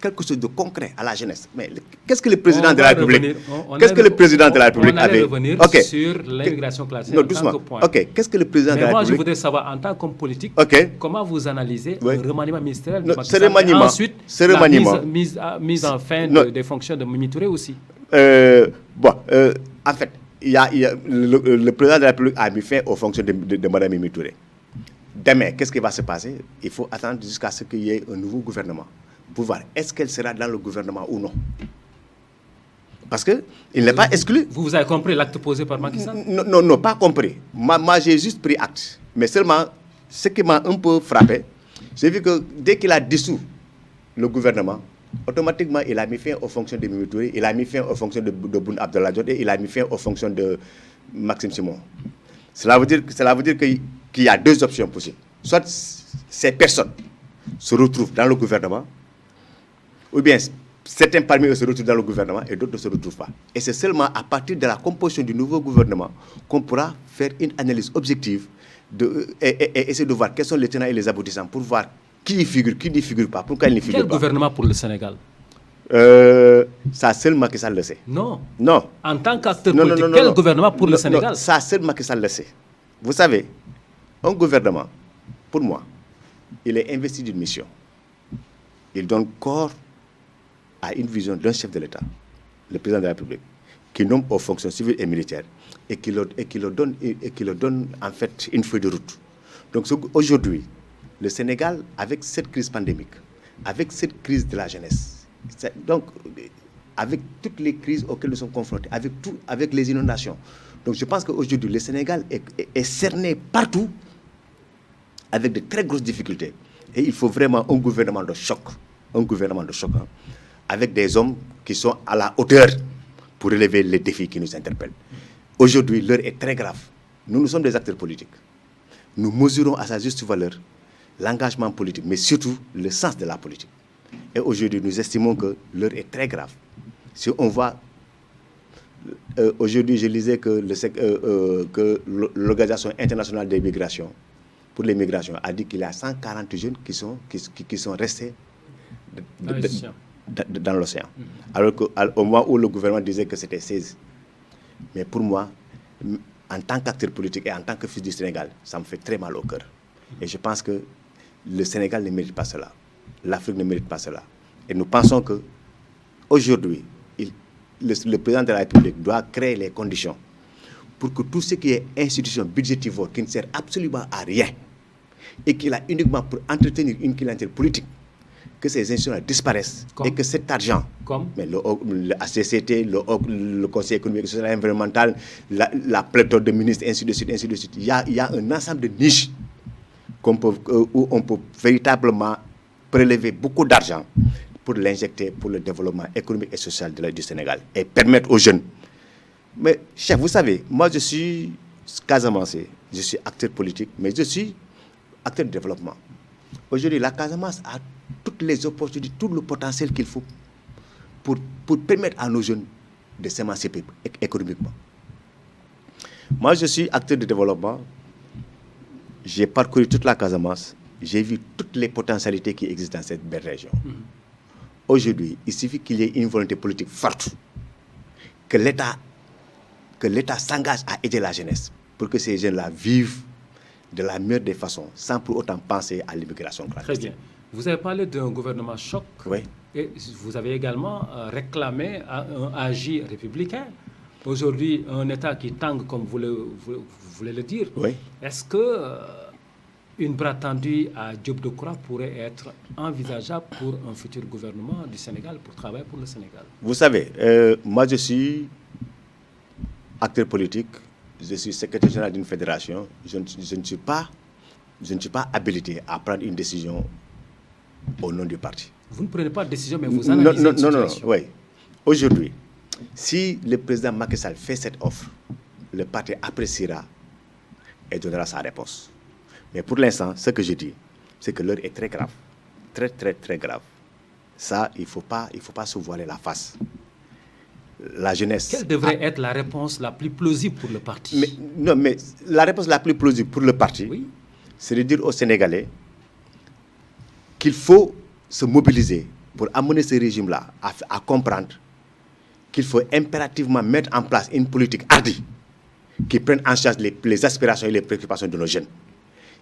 quelque chose de concret à la jeunesse. Mais qu'est-ce que le président de la République Qu'est-ce que le président de la République avait revenir sur l'immigration classique. Non, doucement. OK, qu'est-ce que le président de la République... Mais moi, je voudrais savoir, en tant qu'homme politique, comment vous analysez le remaniement ministériel de Macky Sall et ensuite la mise en fin des fonctions de Mimi Touré aussi. En fait, le président de la République a mis fin aux fonctions de Mme Mimi Touré. Demain, qu'est-ce qui va se passer? Il faut attendre jusqu'à ce qu'il y ait un nouveau gouvernement pour voir est-ce qu'elle sera dans le gouvernement ou non. Parce qu'il n'est pas exclu. Vous avez compris l'acte posé par Macky Sall? Non, pas compris. Moi, j'ai juste pris acte. Mais seulement, ce qui m'a un peu frappé, j'ai vu que dès qu'il a dissous le gouvernement, automatiquement, il a mis fin aux fonctions de Mimi Touré, il a mis fin aux fonctions de Boun Abdallah Dionne et il a mis fin aux fonctions de Maxime Simon. Cela veut dire qu'il y a deux options possibles. Soit ces personnes se retrouvent dans le gouvernement, ou bien certains parmi eux se retrouvent dans le gouvernement et d'autres ne se retrouvent pas. Et c'est seulement à partir de la composition du nouveau gouvernement qu'on pourra faire une analyse objective et essayer de voir quels sont les tenants et les aboutissants pour voir qui y figure, qui n'y figure pas, pourquoi il n'y figure pas. Quel gouvernement pour le Sénégal? Ça, seul Macky Sall le sait. Non. Non. En tant qu'acteur politique, quel gouvernement pour le Sénégal? Ça, seul Macky Sall le sait. Vous savez, un gouvernement, pour moi, il est investi d'une mission. Il donne corps à une vision d'un chef de l'État, le président de la République, qui nomme aux fonctions civiles et militaires et qui leur donne en fait une feuille de route. Donc aujourd'hui, le Sénégal, avec cette crise pandémique, avec cette crise de la jeunesse, donc avec toutes les crises auxquelles nous sommes confrontés, avec les inondations. Donc je pense qu'aujourd'hui, le Sénégal est cerné partout avec de très grosses difficultés. Et il faut vraiment un gouvernement de choc, avec des hommes qui sont à la hauteur pour relever les défis qui nous interpellent. Aujourd'hui, l'heure est très grave. Nous sommes des acteurs politiques. Nous mesurons à sa juste valeur l'engagement politique, mais surtout le sens de la politique. Et aujourd'hui, nous estimons que l'heure est très grave. Si on voit, aujourd'hui, je lisais que l'Organisation internationale des migrations, pour les migrations, a dit qu'il y a 140 jeunes qui sont restés dans l'océan. Alors qu'au moment où le gouvernement disait que c'était 16. Mais pour moi, en tant qu'acteur politique et en tant que fils du Sénégal, ça me fait très mal au cœur. Et je pense que le Sénégal ne mérite pas cela. L'Afrique ne mérite pas cela. Et nous pensons qu'aujourd'hui, le président de la République doit créer les conditions pour que tout ce qui est institution budgétivore qui ne sert absolument à rien et qui est là uniquement pour entretenir une clientèle politique, que ces institutions disparaissent et que cet argent, mais le HCCT, le Conseil économique et social et environnemental, la pléthore de ministres, ainsi de suite, il y a un ensemble de niches où on peut véritablement prélever beaucoup d'argent pour l'injecter pour le développement économique et social du Sénégal et permettre aux jeunes. Mais, chef, vous savez, moi je suis Casamancé, je suis acteur politique, mais je suis acteur de développement. Aujourd'hui, la Casamance a toutes les opportunités, tout le potentiel qu'il faut pour permettre à nos jeunes de s'émanciper économiquement. Moi, je suis acteur de développement. J'ai parcouru toute la Casamance. J'ai vu toutes les potentialités qui existent dans cette belle région. Aujourd'hui, il suffit qu'il y ait une volonté politique forte, que l'État s'engage à aider la jeunesse pour que ces jeunes-là vivent de la meilleure des façons, sans pour autant penser à l'immigration clandestine. Très bien. Vous avez parlé d'un gouvernement choc. Oui. Et vous avez également réclamé un agir républicain. Aujourd'hui, un État qui tangue, comme vous voulez le dire. Oui. Est-ce que une bras tendue à Diop Decroix pourrait être envisageable pour un futur gouvernement du Sénégal, pour travailler pour le Sénégal? Vous savez, moi je suis acteur politique, je suis secrétaire général d'une fédération, je ne suis pas habilité à prendre une décision au nom du parti. Vous ne prenez pas de décision, mais vous analysez la situation. Oui. Aujourd'hui, si le président Macky Sall fait cette offre, le parti appréciera et donnera sa réponse. Mais pour l'instant, ce que je dis, c'est que l'heure est très grave. Très, très, très grave. Ça, il ne faut pas se voiler la face. La jeunesse... Quelle devrait être la réponse la plus plausible pour le parti? Mais la réponse la plus plausible pour le parti, c'est de dire aux Sénégalais qu'il faut se mobiliser pour amener ce régime-là à comprendre qu'il faut impérativement mettre en place une politique hardie qui prenne en charge les aspirations et les préoccupations de nos jeunes.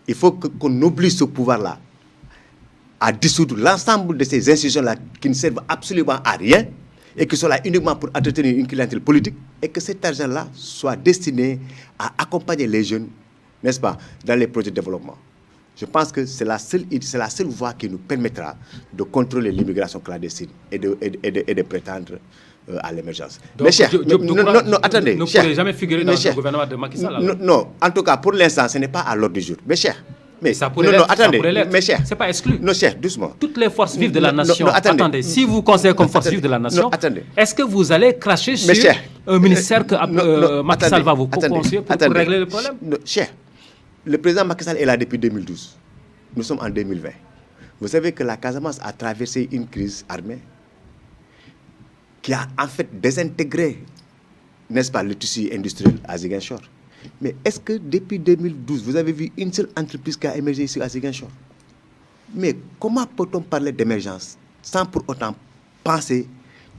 Il faut qu'on oblige ce pouvoir-là à dissoudre l'ensemble de ces institutions-là qui ne servent absolument à rien et qui sont là uniquement pour entretenir une clientèle politique, et que cet argent-là soit destiné à accompagner les jeunes, n'est-ce pas, dans les projets de développement. Je pense que c'est la seule voie qui nous permettra de contrôler l'immigration clandestine et de prétendre à l'émergence. Donc, mais cher, attendez. Ne pourrez jamais figurer dans le gouvernement de Macky Sall. Non, en tout cas, pour l'instant, ce n'est pas à l'ordre du jour. Mais cher, mais ça pourrait l'être, attendez, mais cher, c'est pas exclu. Non, cher, doucement. Toutes les forces vives de la nation. Attendez, si vous considérez comme force vive de la nation, est-ce que vous allez cracher sur un ministère que Macky Sall va vous conseiller pour régler le problème? Cher, le président Macky Sall est là depuis 2012. Nous sommes en 2020. Vous savez que la Casamance a traversé une crise armée qui a en fait désintégré, n'est-ce pas, le tissu industriel à Ziguinchor. Mais est-ce que depuis 2012, vous avez vu une seule entreprise qui a émergé ici à Ziguinchor? Mais comment peut-on parler d'émergence sans pour autant penser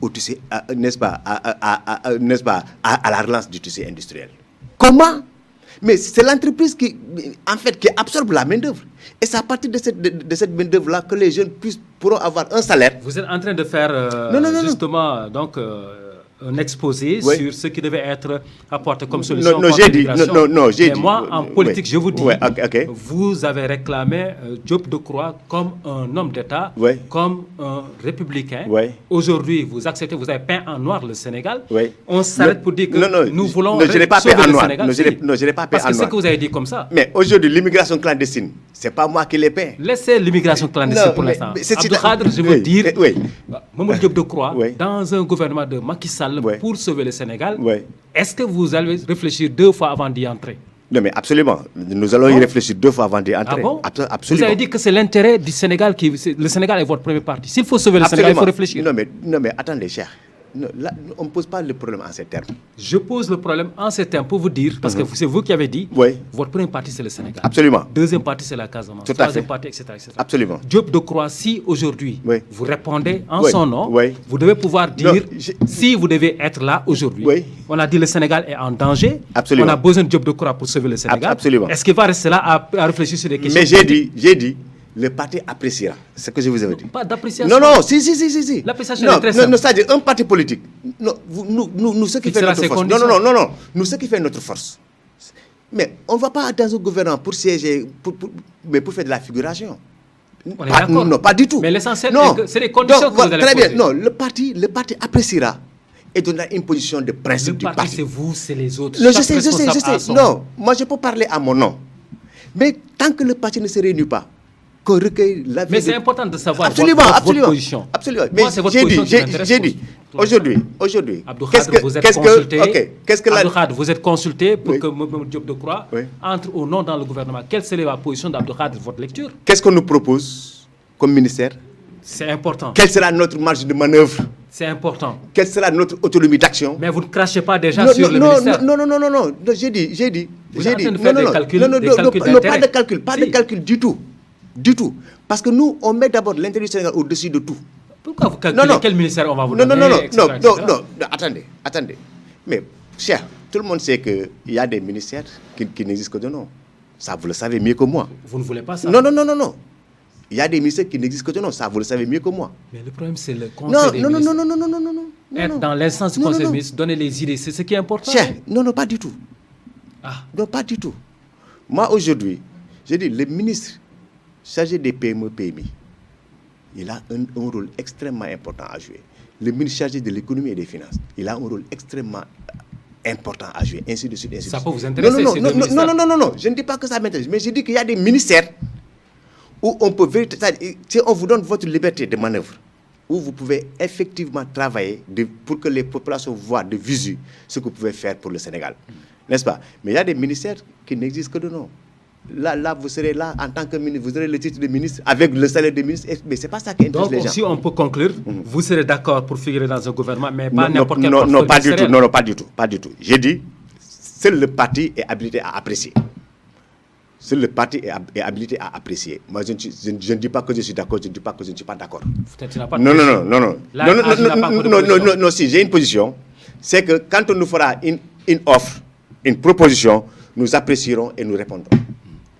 au tissu, n'est-ce pas, à la relance du tissu industriel? Comment? Mais c'est l'entreprise qui absorbe la main-d'œuvre. Et c'est à partir de cette main-d'œuvre-là que les jeunes pourront avoir un salaire. Vous êtes en train de faire justement donc, un exposé sur ce qui devait être apporté comme solution. J'ai dit. Moi, en politique, je vous dis, vous avez réclamé Diop Decroix comme un homme d'État, comme un républicain. Aujourd'hui, vous acceptez, vous avez peint en noir le Sénégal. On s'arrête pour dire que nous voulons sauver le Sénégal. Non, je n'ai pas peint en noir. Parce que c'est ce que vous avez dit comme ça. Mais aujourd'hui, l'immigration clandestine, ce n'est pas moi qui l'ai peint. Laissez l'immigration clandestine pour l'instant. Abdou Khadre, je veux dire, Mamadou Diop Decroix, dans un gouvernement de Macky Sall, pour sauver le Sénégal, est-ce que vous allez réfléchir 2 fois avant d'y entrer? Non, mais absolument. Nous allons y réfléchir 2 fois avant d'y entrer. Ah bon? Absolument. Vous avez dit que c'est l'intérêt du Sénégal le Sénégal est votre premier parti. S'il faut sauver le Sénégal, il faut réfléchir. Non, mais attendez, cher. Là, on ne pose pas le problème en ces termes. Je pose le problème en ces termes pour vous dire, parce que c'est vous qui avez dit, votre premier parti c'est le Sénégal. Absolument. Deuxième parti c'est la Casamance. Troisième parti, etc., etc. Absolument. Diop Decroix, si aujourd'hui vous répondez en son nom, vous devez pouvoir dire, si vous devez être là aujourd'hui, on a dit le Sénégal est en danger, on a besoin de Diop Decroix pour sauver le Sénégal. Absolument. Est-ce qu'il va rester là à réfléchir sur des questions? Mais j'ai dit, le parti appréciera. C'est ce que je vous avais dit. Pas d'appréciation. Non, si. L'appréciation est très simple. Non, c'est-à-dire un parti politique. Nous, ce qui fait notre force. Non. Nous, ce qui fait notre force. Mais on ne va pas dans un gouvernement pour siéger, mais pour faire de la figuration. On est d'accord. Non, pas du tout. Mais l'essentiel, c'est les conditions que vous allez très poser. Bien. Non, le parti appréciera et donnera une position de principe du parti. C'est vous, c'est les autres. Non, je sais. Non, moi je peux parler à mon nom. Mais tant que le parti ne se réunit pas, qu'on recueille l'avis. Mais c'est important de savoir votre position. Absolument. Mais moi, c'est votre position qui m'intéresse. J'ai dit, aujourd'hui, Abdou Khadre, vous êtes consulté. Abdou Khadre, vous êtes consulté pour que Mamadou Diop Decroix entre au nom dans le gouvernement. Quelle serait la position d'Abdou Khadre, votre lecture? Qu'est-ce qu'on nous propose comme ministère? C'est important. Quelle sera notre marge de manœuvre? C'est important. Quelle sera notre autonomie d'action? Mais vous ne crachez pas déjà sur le ministère. Non, j'ai dit. Vous êtes en train de faire des calculs d'intérêt. Pas de calcul du tout. Du tout. Parce que nous, on met d'abord l'intérêt du Sénégal au-dessus de tout. Pourquoi vous calculez quel ministère on va vous donner? Non, attendez. Mais, cher, tout le monde sait qu'il y a des ministères qui n'existent que de nom. Ça, vous le savez mieux que moi. Vous ne voulez pas ça? Non. Il y a des ministères qui n'existent que de nom. Ça, vous le savez mieux que moi. Mais le problème, c'est le conseil des ministres. Non. Être dans l'instance du conseil des ministres, donner les idées, c'est ce qui est important. Cher, non, pas du tout. Non, pas du tout. Moi, aujourd'hui, j'ai dit, le ministre chargé des PME, PMI, il a un rôle extrêmement important à jouer. Le ministre chargé de l'économie et des finances, il a un rôle extrêmement important à jouer, ainsi de suite. Ça peut vous intéresser? Non, je ne dis pas que ça m'intéresse, mais je dis qu'il y a des ministères où on peut véritablement, si on vous donne votre liberté de manœuvre, où vous pouvez effectivement travailler pour que les populations voient de visu ce que vous pouvez faire pour le Sénégal. N'est-ce pas? Mais il y a des ministères qui n'existent que de nom. Là, vous serez là en tant que ministre, vous aurez le titre de ministre avec le salaire de ministre, mais ce n'est pas ça qui intéresse les gens. Donc, si on peut conclure, vous serez d'accord pour figurer dans un gouvernement, mais pas n'importe quel Non, pas du tout. J'ai dit, seul le parti est habilité à apprécier. Seul le parti est habilité à apprécier. Moi, je ne dis pas que je suis d'accord, je ne dis pas que je ne suis pas d'accord. Non, si, j'ai une position. C'est que quand on nous fera une offre, une proposition, nous apprécierons et nous répondrons.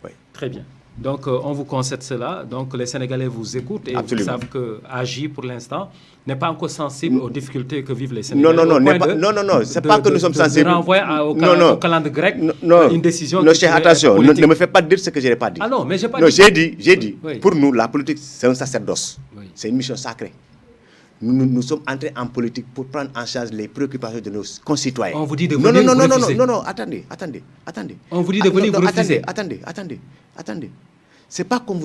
Oui. Très bien. Donc, on vous concède cela. Donc, les Sénégalais vous écoutent et vous savent que AGI, pour l'instant, n'est pas encore sensible aux difficultés que vivent les Sénégalais. Non, c'est pas que nous sommes sensibles. De renvoyer au calendrier grec une décision. Non, cher, attention, ne me fais pas dire ce que je n'ai pas dit. Ah non, mais j'ai pas dit. J'ai dit. Oui. Pour nous, la politique, c'est un sacerdoce. Oui. C'est une mission sacrée. Nous sommes entrés en politique pour prendre en charge les préoccupations de nos concitoyens. On vous dit de venir vous refuser. Non, attendez. On vous dit de venir vous refuser. Attendez. C'est pas qu'on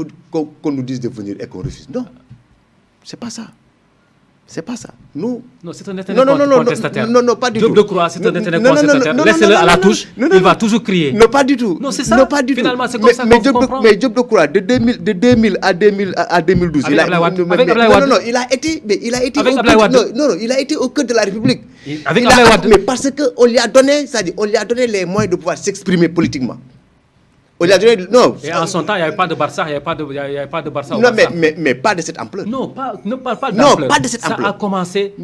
nous dise de venir et qu'on refuse. Non, c'est pas ça. Nous... Non, c'est un éternel contestataire. Non, pas du tout. Diop Decroix, c'est un éternel contestataire. Laissez-le à la touche, il va toujours crier. Non, pas du tout. Non, c'est ça. Finalement, c'est comme ça qu'on comprend. Mais Diop Decroix, de 2000 à 2012, il a été au cœur de la République. Avec Abdoulaye Wade. Mais parce qu'on lui a donné, les moyens de pouvoir s'exprimer politiquement. Et en son temps, il n'y avait pas de Barça, il n'y avait pas de Barça. Non, mais pas de cette ampleur. Ne parle pas d'ampleur. Non, pas de cette ampleur. Ça a commencé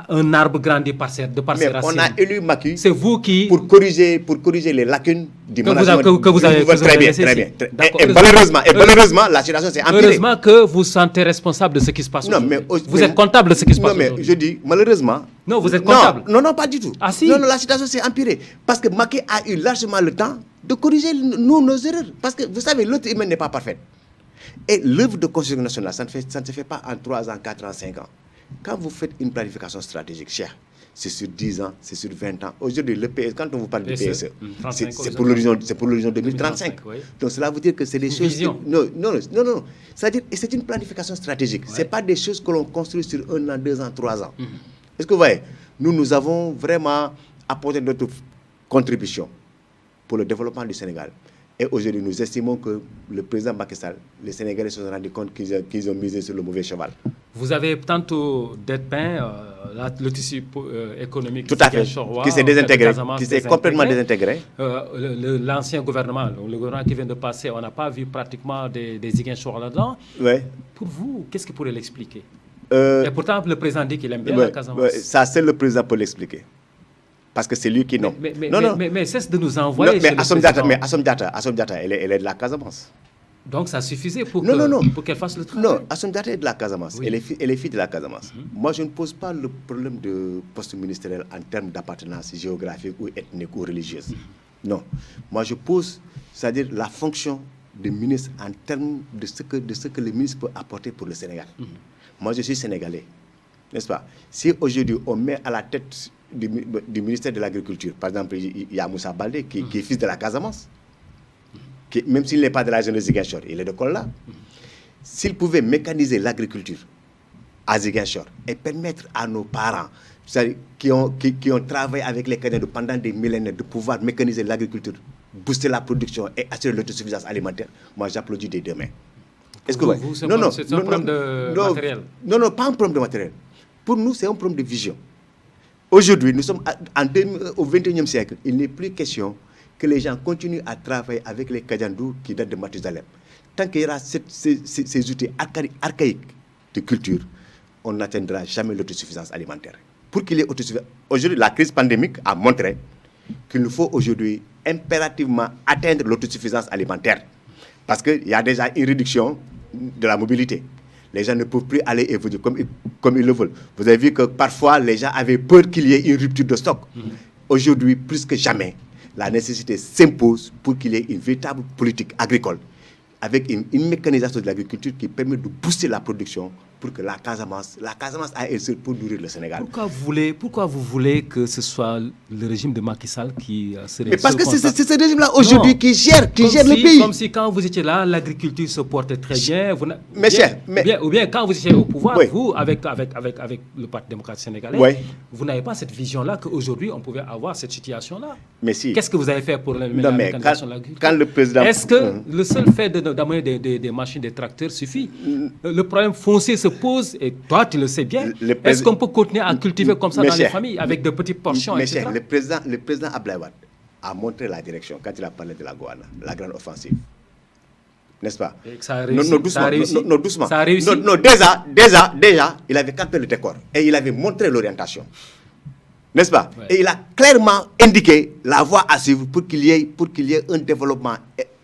un arbre grandi par ses racines. On a élu Macky. C'est vous qui... Pour corriger les lacunes du management. Que vous avez très bien. Et malheureusement, la situation s'est empirée. Heureusement que vous sentez responsable de ce qui se passe. Vous êtes comptable de ce qui se passe. Non, mais je dis, malheureusement... Non, vous êtes comptable. Non, pas du tout. Ah si? Non, la situation s'est empirée. Parce que Macky a eu largement le temps de corriger nos erreurs. Parce que, vous savez, l'autre humain n'est pas parfait. Et l'œuvre de construction nationale, ça ne se fait pas en 3 ans, 4 ans, 5 ans. Quand vous faites une planification stratégique, cher, c'est sur 10 ans, c'est sur 20 ans. Aujourd'hui, le PSE, quand on vous parle du PSE, c'est pour l'horizon 2035. Oui. Donc cela veut dire que c'est des choses... Vision. Non. C'est-à-dire, c'est une planification stratégique. Ouais. Ce n'est pas des choses que l'on construit sur 1 an, 2 ans, 3 ans. Est-ce que vous voyez, nous avons vraiment apporté notre contribution pour le développement du Sénégal. Et aujourd'hui, nous estimons que le président Macky Sall, les Sénégalais se sont rendus compte qu'ils ont misé sur le mauvais cheval. Vous avez tantôt dépeint le tissu économique tout à fait, qui s'est désintégré, qui s'est complètement désintégré. L'ancien gouvernement, le gouvernement qui vient de passer, on n'a pas vu pratiquement des Ziguinchor là-dedans. Ouais. Pour vous, qu'est-ce qui pourrait l'expliquer? Et pourtant, le président dit qu'il aime bien la Casamance. Ça, c'est le président pour l'expliquer. Parce que c'est lui qui non. Mais cesse de nous envoyer. Mais Assome Diatta, elle est de la Casamance. Donc ça suffisait pour qu'elle fasse le travail. Non, Assome Diatta est de la Casamance. Oui. Elle est fille de la Casamance. Moi, je ne pose pas le problème de poste ministériel en termes d'appartenance géographique ou ethnique ou religieuse. Non. Moi, je pose, c'est-à-dire la fonction de ministre en termes de ce que le ministre peut apporter pour le Sénégal. Moi, je suis sénégalais, n'est-ce pas? Si aujourd'hui, on met à la tête du ministère de l'Agriculture, par exemple, il y a Moussa Baldé qui est fils de la Casamance, même s'il n'est pas de la région de Ziguinchor, il est de Kolda. S'il pouvait mécaniser l'agriculture à Ziguinchor et permettre à nos parents, qui ont travaillé avec les Canadiens pendant des millénaires, de pouvoir mécaniser l'agriculture, booster la production et assurer l'autosuffisance alimentaire, moi j'applaudis des deux mains. Est-ce que vous, c'est un problème de matériel? Non, pas un problème de matériel. Pour nous, c'est un problème de vision. Aujourd'hui, nous sommes au XXIe siècle. Il n'est plus question que les gens continuent à travailler avec les Kadiandou qui datent de Mathusalem. Tant qu'il y aura ces outils archaïques de culture, on n'atteindra jamais l'autosuffisance alimentaire. Pour qu'il y ait autosuffisance... Aujourd'hui, la crise pandémique a montré qu'il nous faut aujourd'hui impérativement atteindre l'autosuffisance alimentaire. Parce qu'il y a déjà une réduction de la mobilité. Les gens ne peuvent plus aller et venir comme ils le veulent. Vous avez vu que parfois, les gens avaient peur qu'il y ait une rupture de stock. Aujourd'hui, plus que jamais, la nécessité s'impose pour qu'il y ait une véritable politique agricole avec une mécanisation de l'agriculture qui permet de booster la production pour que la Casamance a elle seule pour nourrir le Sénégal. Pourquoi vous voulez que ce soit le régime de Macky Sall qui serait... Mais parce que c'est ce régime-là aujourd'hui qui gère le pays. Comme si quand vous étiez là, l'agriculture se portait très bien. Ou bien quand vous étiez au pouvoir, vous, avec le Parti démocratique sénégalais, vous n'avez pas cette vision-là qu'aujourd'hui on pouvait avoir cette situation-là. Mais si. Qu'est-ce que vous avez fait pour la mécanisation de l'agriculture? Quand le président... Est-ce que le seul fait d'amener des machines, des tracteurs suffit? Le problème foncier se pose, et toi tu le sais bien. Est-ce qu'on peut continuer à cultiver comme ça dans les familles avec de petites portions, etc. Le président Abdoulaye Wade a montré la direction quand il a parlé de la Goana, la grande offensive. N'est-ce pas? Et ça a réussi. Non, doucement. Ça a réussi. Non, doucement. Ça a réussi. Non, déjà, il avait campé le décor et il avait montré l'orientation. N'est-ce pas? Ouais. Et il a clairement indiqué la voie à suivre pour qu'il y ait un développement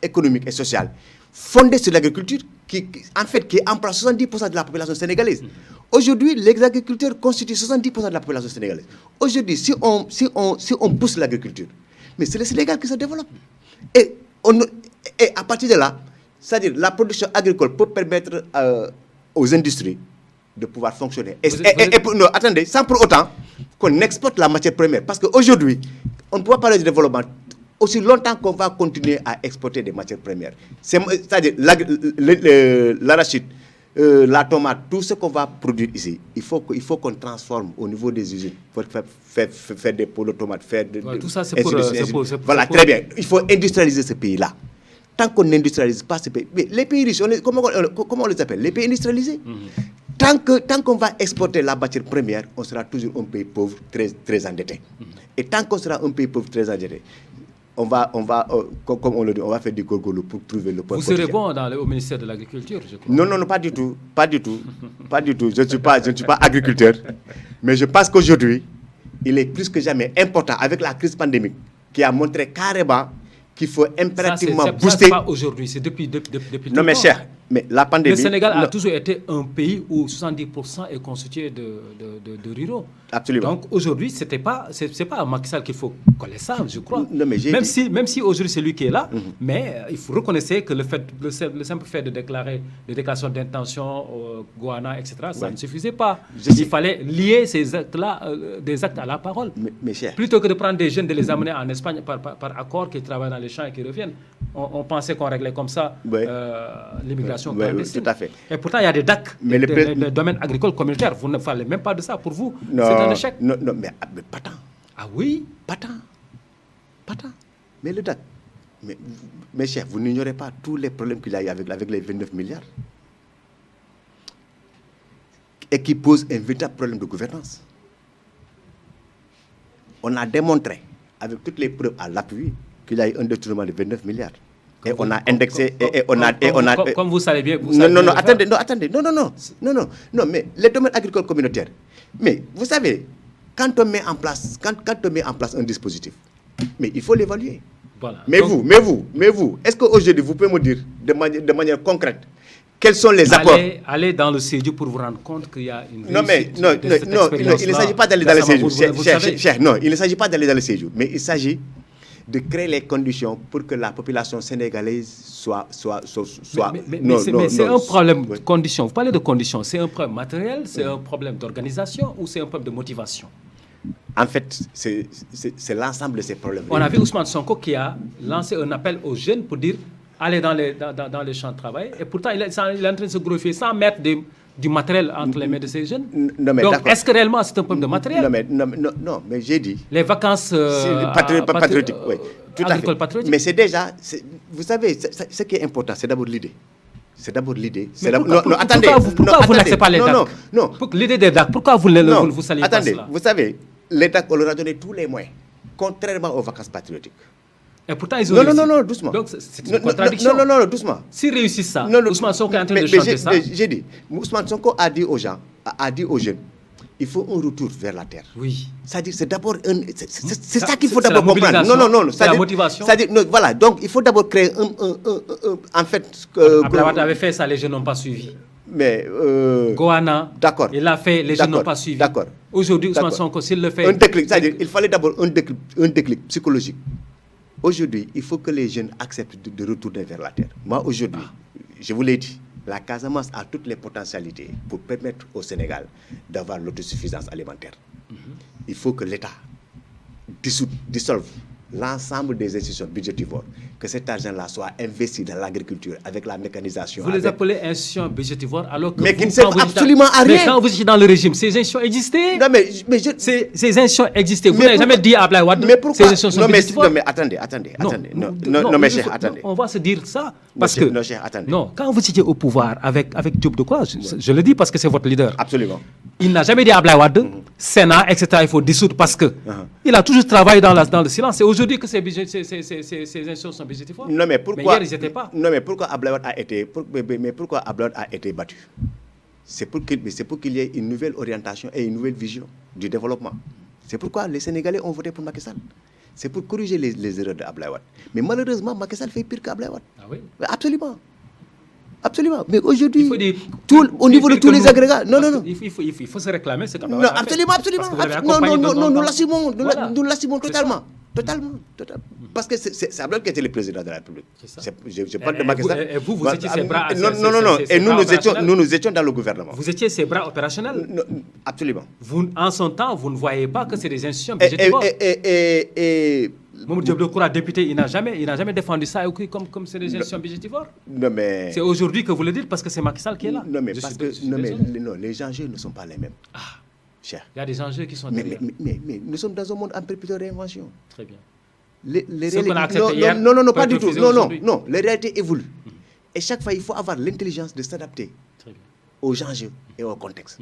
économique et social fondé sur l'agriculture qui emploie 70% de la population sénégalaise. Aujourd'hui, les agriculteurs constituent 70% de la population sénégalaise. Aujourd'hui, si on pousse l'agriculture, mais c'est le Sénégal qui se développe. Et à partir de là, c'est-à-dire la production agricole peut permettre aux industries de pouvoir fonctionner. Non, attendez, sans pour autant qu'on exporte la matière première. Parce qu'aujourd'hui, on ne peut pas parler de développement aussi longtemps qu'on va continuer à exporter des matières premières. C'est-à-dire l'arachide, la tomate, tout ce qu'on va produire ici, il faut qu'on transforme au niveau des usines pour faire des pots de tomates, faire tout ça, c'est pour... Voilà, très bien. Il faut industrialiser ce pays-là. Tant qu'on n'industrialise pas ce pays... Mais les pays riches, comment on les appelle? Les pays industrialisés. Tant qu'on va exporter la matière première, on sera toujours un pays pauvre, très, très endetté. Et tant qu'on sera un pays pauvre, très endetté, on va comme on le dit, on va faire du gorgolo pour trouver le point. Vous serez bon au ministère de l'Agriculture, je crois. Non, pas du tout. Pas du tout. Je ne suis pas agriculteur. Mais je pense qu'aujourd'hui, il est plus que jamais important, avec la crise pandémique, qui a montré carrément qu'il faut impérativement booster. C'est pas aujourd'hui, c'est depuis non, mais cher, mais la pandémie... Le Sénégal a toujours été un pays où 70% est constitué de ruraux. Absolument. Donc aujourd'hui, c'est pas à Macky Sall qu'il faut coller ça, je crois. Non, mais même si aujourd'hui c'est lui qui est là, mais il faut reconnaître que le simple fait de déclarer des déclarations d'intention au Goana, etc., ça ne suffisait pas. Il fallait lier ces actes-là, des actes à la parole. Mais cher. Plutôt que de prendre des jeunes, de les amener en Espagne par accord, qui travaillent dans les champs et qui reviennent. On pensait qu'on réglait comme ça l'immigration clandestine. Tout à fait. Et pourtant, il y a des DAC, le domaine agricole communautaire. Vous ne parlez même pas de ça. Pour vous, c'est un échec. Non, mais pas tant. Ah oui? Pas tant. Mais le DAC, mes chers, vous n'ignorez pas tous les problèmes qu'il y a eu avec les 29 milliards. Et qui posent un véritable problème de gouvernance. On a démontré, avec toutes les preuves à l'appui, qu'il y a eu un détournement de 29 milliards. Et on a indexé, Comme vous savez bien... Attendez, non, mais les domaines agricoles communautaires, mais vous savez, quand on met en place un dispositif, mais il faut l'évaluer. Voilà. Mais vous, est-ce qu'aujourd'hui, vous pouvez me dire de manière concrète, quels sont les accords? Allez dans le CEDU pour vous rendre compte qu'il y a une Non, il ne s'agit pas d'aller dans le CEDU. Cher, non, il ne s'agit pas d'aller dans le CEDU, mais il s'agit de créer les conditions pour que la population sénégalaise soit... Mais c'est un problème de conditions. Vous parlez de conditions. C'est un problème matériel, c'est un problème d'organisation ou c'est un problème de motivation? En fait, c'est l'ensemble de ces problèmes. On a vu Ousmane Sonko qui a lancé un appel aux jeunes pour dire allez dans les champs de travail. Et pourtant, il est en train de se greffer sans mettre du matériel entre les mains de ces jeunes. Non, mais donc, est-ce que réellement c'est un problème de matériel? Non, mais j'ai dit... Les vacances patriotiques, oui. Tout à fait. Patriotique. Mais c'est déjà... Vous savez, ce qui est important, c'est d'abord l'idée. Attendez. Pourquoi vous n'acceptez pas les DAC? Non. L'idée des DAC, pourquoi vous ne saluez pas cela? Vous savez, les DAC, on leur a donné tous les moyens, contrairement aux vacances patriotiques. Et pourtant, ils ont réussi. Non, doucement. Donc, c'est une contradiction. Non, doucement. S'ils réussissent ça, Ousmane Sonko est en train de chanter ça. J'ai dit, Ousmane Sonko a dit aux gens, aux jeunes, il faut un retour vers la terre. Oui. C'est-à-dire, c'est d'abord... C'est ça qu'il faut d'abord comprendre. Non. C'est la motivation. Voilà, donc il faut d'abord créer en fait... Abdoulaye Wade avait fait ça, les jeunes n'ont pas suivi. Mais... Goana, d'accord. Il l'a fait, les jeunes n'ont pas suivi. D'accord. Aujourd'hui, Ousmane Sonko, s'il le fait... Un déclic, c'est-à-dire, il fallait d'abord un déclic psychologique. Aujourd'hui, il faut que les jeunes acceptent de retourner vers la terre. Moi, aujourd'hui, je vous l'ai dit, la Casamance a toutes les potentialités pour permettre au Sénégal d'avoir l'autosuffisance alimentaire. Il faut que l'État dissolve l'ensemble des institutions budgétivores, que cet argent-là soit investi dans l'agriculture avec la mécanisation. Vous les appelez institutions budgétivores alors que... Mais qui ne servent absolument à rien. Mais quand vous étiez dans le régime, ces institutions existaient. Non, mais ces institutions existaient. Vous n'avez jamais dit à Abdoulaye Wade ces institutions sont budgétivores. Non, mais attendez. Non, mes chers, attendez. On va se dire ça. Parce que... Non, cher, attendez. Non, quand vous étiez au pouvoir avec Diop Decroix, je le dis parce que c'est votre leader. Absolument. Il n'a jamais dit à Abdoulaye Wade, Sénat, etc., il faut dissoudre parce que... Il a toujours travaillé dans le silence. C'est aujourd'hui que ces institutions sont budgétivores. Non, mais pourquoi, mais hier, ils n'étaient pas. Non, mais pourquoi Ablaye Wade a été battu? C'est pour qu'il y ait une nouvelle orientation et une nouvelle vision du développement. C'est pourquoi les Sénégalais ont voté pour Macky Sall. C'est pour corriger les erreurs d'Ablaye Wade. Mais malheureusement, Macky Sall fait pire qu'Ablaye Wade. Ah oui? Absolument. Absolument. Mais aujourd'hui, au niveau de tous les agrégats, non. Il faut se réclamer ce Non, absolument. Nous l'assumons totalement. Totalement. Parce que c'est Ablaye qui était le président de la République. Je parle de Macky Sall. Et vous étiez ses bras. Non. Et nous étions dans le gouvernement. Vous étiez ses bras opérationnels. Non, absolument. En son temps, vous ne voyez pas que c'est des institutions budgétivores. Mamadou Diop Decroix, député, il n'a jamais défendu ça comme c'est des institutions budgétivores. Non, mais... C'est aujourd'hui que vous le dites parce que c'est Macky Sall qui est là. Non, mais les enjeux ne sont pas les mêmes. Ah, cher. Il y a des enjeux qui sont derrière. Mais nous sommes dans un monde en perpétuelle réinvention. Très bien. Ce qu'on a accepté hier, non, pas du tout. Non, les réalités évoluent. Et chaque fois, il faut avoir l'intelligence de s'adapter aux enjeux et au contexte.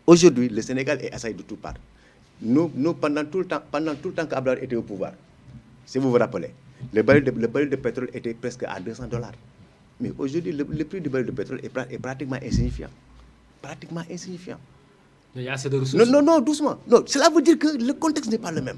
Aujourd'hui, le Sénégal est assailli de toutes parts. Nous, pendant tout le temps qu'Ablaye était au pouvoir, si vous vous rappelez, le baril de pétrole était presque à $200. Mais aujourd'hui, le prix du baril de pétrole est pratiquement insignifiant. Il y a assez de ressources. Non, doucement. Non, cela veut dire que le contexte n'est pas le même.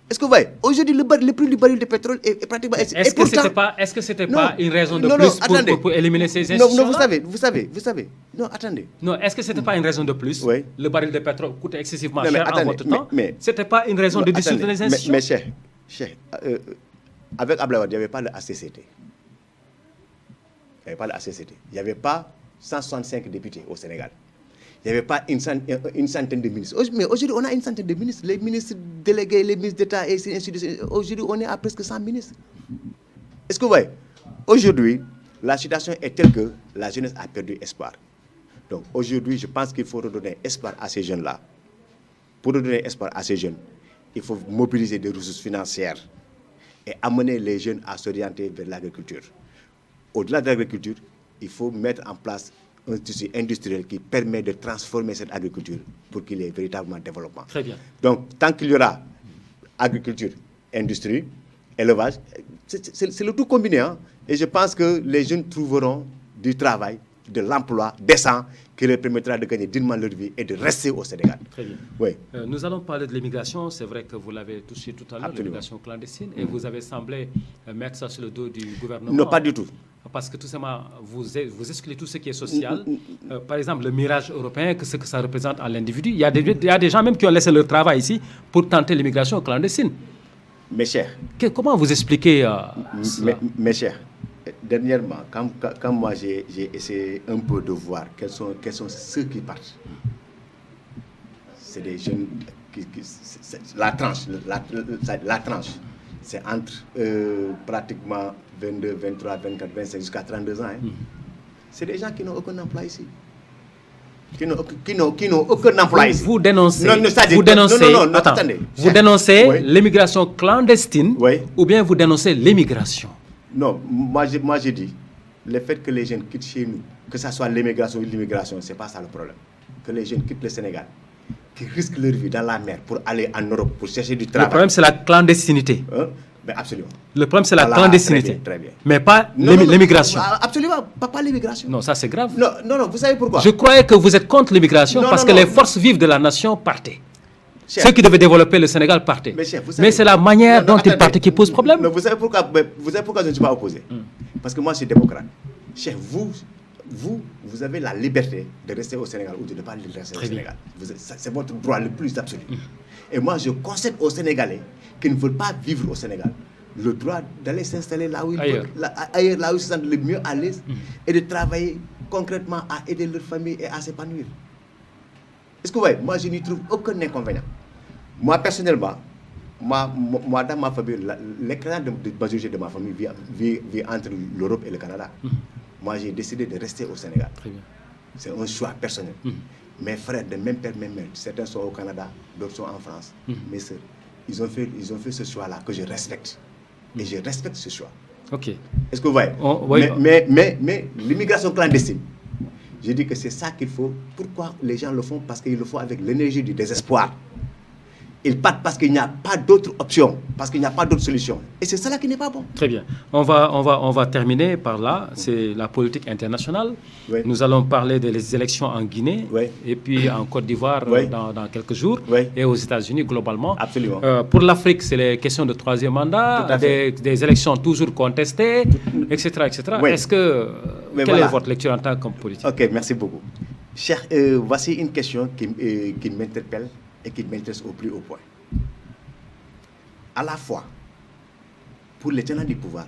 Est-ce que vous voyez? Aujourd'hui, le prix du baril de pétrole est pratiquement insignifiant. Est-ce que c'était pas une raison de plus pour éliminer ces institutions? Non, vous savez. Non, attendez. Non, est-ce que c'était pas une raison de plus? Oui. Le baril de pétrole coûtait excessivement cher en votre temps. C'était pas une raison de dissoudre les institutions? Mais cher, avec Ablaye Wade, il n'y avait pas le ACCT. Il n'y avait pas 165 députés au Sénégal. Il n'y avait pas une centaine de ministres. Mais aujourd'hui, on a une centaine de ministres. Les ministres délégués, les ministres d'État, et ainsi de suite. Aujourd'hui, on est à presque 100 ministres. Est-ce que vous voyez? Aujourd'hui, la situation est telle que la jeunesse a perdu espoir. Donc aujourd'hui, je pense qu'il faut redonner espoir à ces jeunes-là. Pour redonner espoir à ces jeunes, il faut mobiliser des ressources financières et amener les jeunes à s'orienter vers l'agriculture. Au-delà de l'agriculture, il faut mettre en place un tissu industriel qui permet de transformer cette agriculture pour qu'il y ait véritablement développement. Très bien. Donc, tant qu'il y aura agriculture, industrie, élevage, c'est le tout combiné. Hein? Et je pense que les jeunes trouveront du travail, de l'emploi décent qui leur permettra de gagner dignement leur vie et de rester au Sénégal. Très bien. Oui. Nous allons parler de l'immigration. C'est vrai que vous l'avez touché tout à l'heure, l'immigration clandestine, et vous avez semblé mettre ça sur le dos du gouvernement. Non, pas du tout. Parce que tout simplement, vous excluez tout ce qui est social. Par exemple, le mirage européen, ce que ça représente à l'individu. Il y a des gens même qui ont laissé leur travail ici pour tenter l'immigration clandestine. Mes chers. Comment vous expliquez cela? Mes chers, dernièrement, quand moi j'ai essayé un peu de voir quels sont ceux qui partent, c'est des jeunes la tranche, c'est entre pratiquement 22, 23, 24, 25 jusqu'à 32 ans. Hein. C'est des gens qui n'ont aucun emploi ici. Qui n'ont aucun emploi ici. Vous dénoncez, vous dénoncez l'immigration clandestine, ou bien vous dénoncez l'immigration? Non, moi j'ai dit, le fait que les jeunes quittent chez nous, que ce soit l'immigration ou l'immigration, ce n'est pas ça le problème. Que les jeunes quittent le Sénégal, qui risquent leur vie dans la mer pour aller en Europe, pour chercher du travail. Le problème, c'est la clandestinité. Ben absolument. Le problème, c'est la clandestinité. Très bien. Mais pas l'immigration. Absolument, pas l'immigration. Non, ça c'est grave. Non, vous savez pourquoi? Je croyais que vous êtes contre l'immigration parce que les forces vives de la nation partaient. Ceux qui devaient développer le Sénégal partaient. Mais c'est la manière dont ils partent qui pose problème. Non, vous savez pourquoi je ne suis pas opposé? Parce que moi, je suis démocrate. Chef, vous avez la liberté de rester au Sénégal ou de ne pas rester au Sénégal. C'est votre droit le plus absolu. Et moi, je concède aux Sénégalais qui ne veulent pas vivre au Sénégal le droit d'aller s'installer là où ils veulent, ailleurs, là où ils se sentent le mieux à l'aise, et de travailler concrètement à aider leur famille et à s'épanouir. Est-ce que vous voyez? Moi, je n'y trouve aucun inconvénient. Moi, personnellement, moi dans ma famille, l'écrasante majorité de ma famille vit entre l'Europe et le Canada. Moi, j'ai décidé de rester au Sénégal. C'est un choix personnel. Mes frères de même père, même mère, certains sont au Canada, d'autres sont en France. Mes sœurs, ils ont fait ce choix-là que je respecte. Et je respecte ce choix. Ok. Est-ce que vous voyez? Mais l'immigration clandestine, je dis que c'est ça qu'il faut. Pourquoi les gens le font? Parce qu'ils le font avec l'énergie du désespoir. Ils partent parce qu'il n'y a pas d'autre option, parce qu'il n'y a pas d'autre solution. Et c'est cela qui n'est pas bon. Très bien. On va terminer par là. C'est la politique internationale. Oui. Nous allons parler des élections en Guinée Oui. et puis en Côte d'Ivoire Oui. dans quelques jours Oui. et aux États-Unis globalement. Absolument. Pour l'Afrique, c'est les questions de troisième mandat, Tout à fait. des élections toujours contestées, etc. etc. Oui. Est-ce que... Mais quelle voilà. est votre lecture en tant que politique? Ok, merci beaucoup. Cher, voici une question qui m'interpelle et qui m'intéresse au plus haut point. À la fois pour les tenants du pouvoir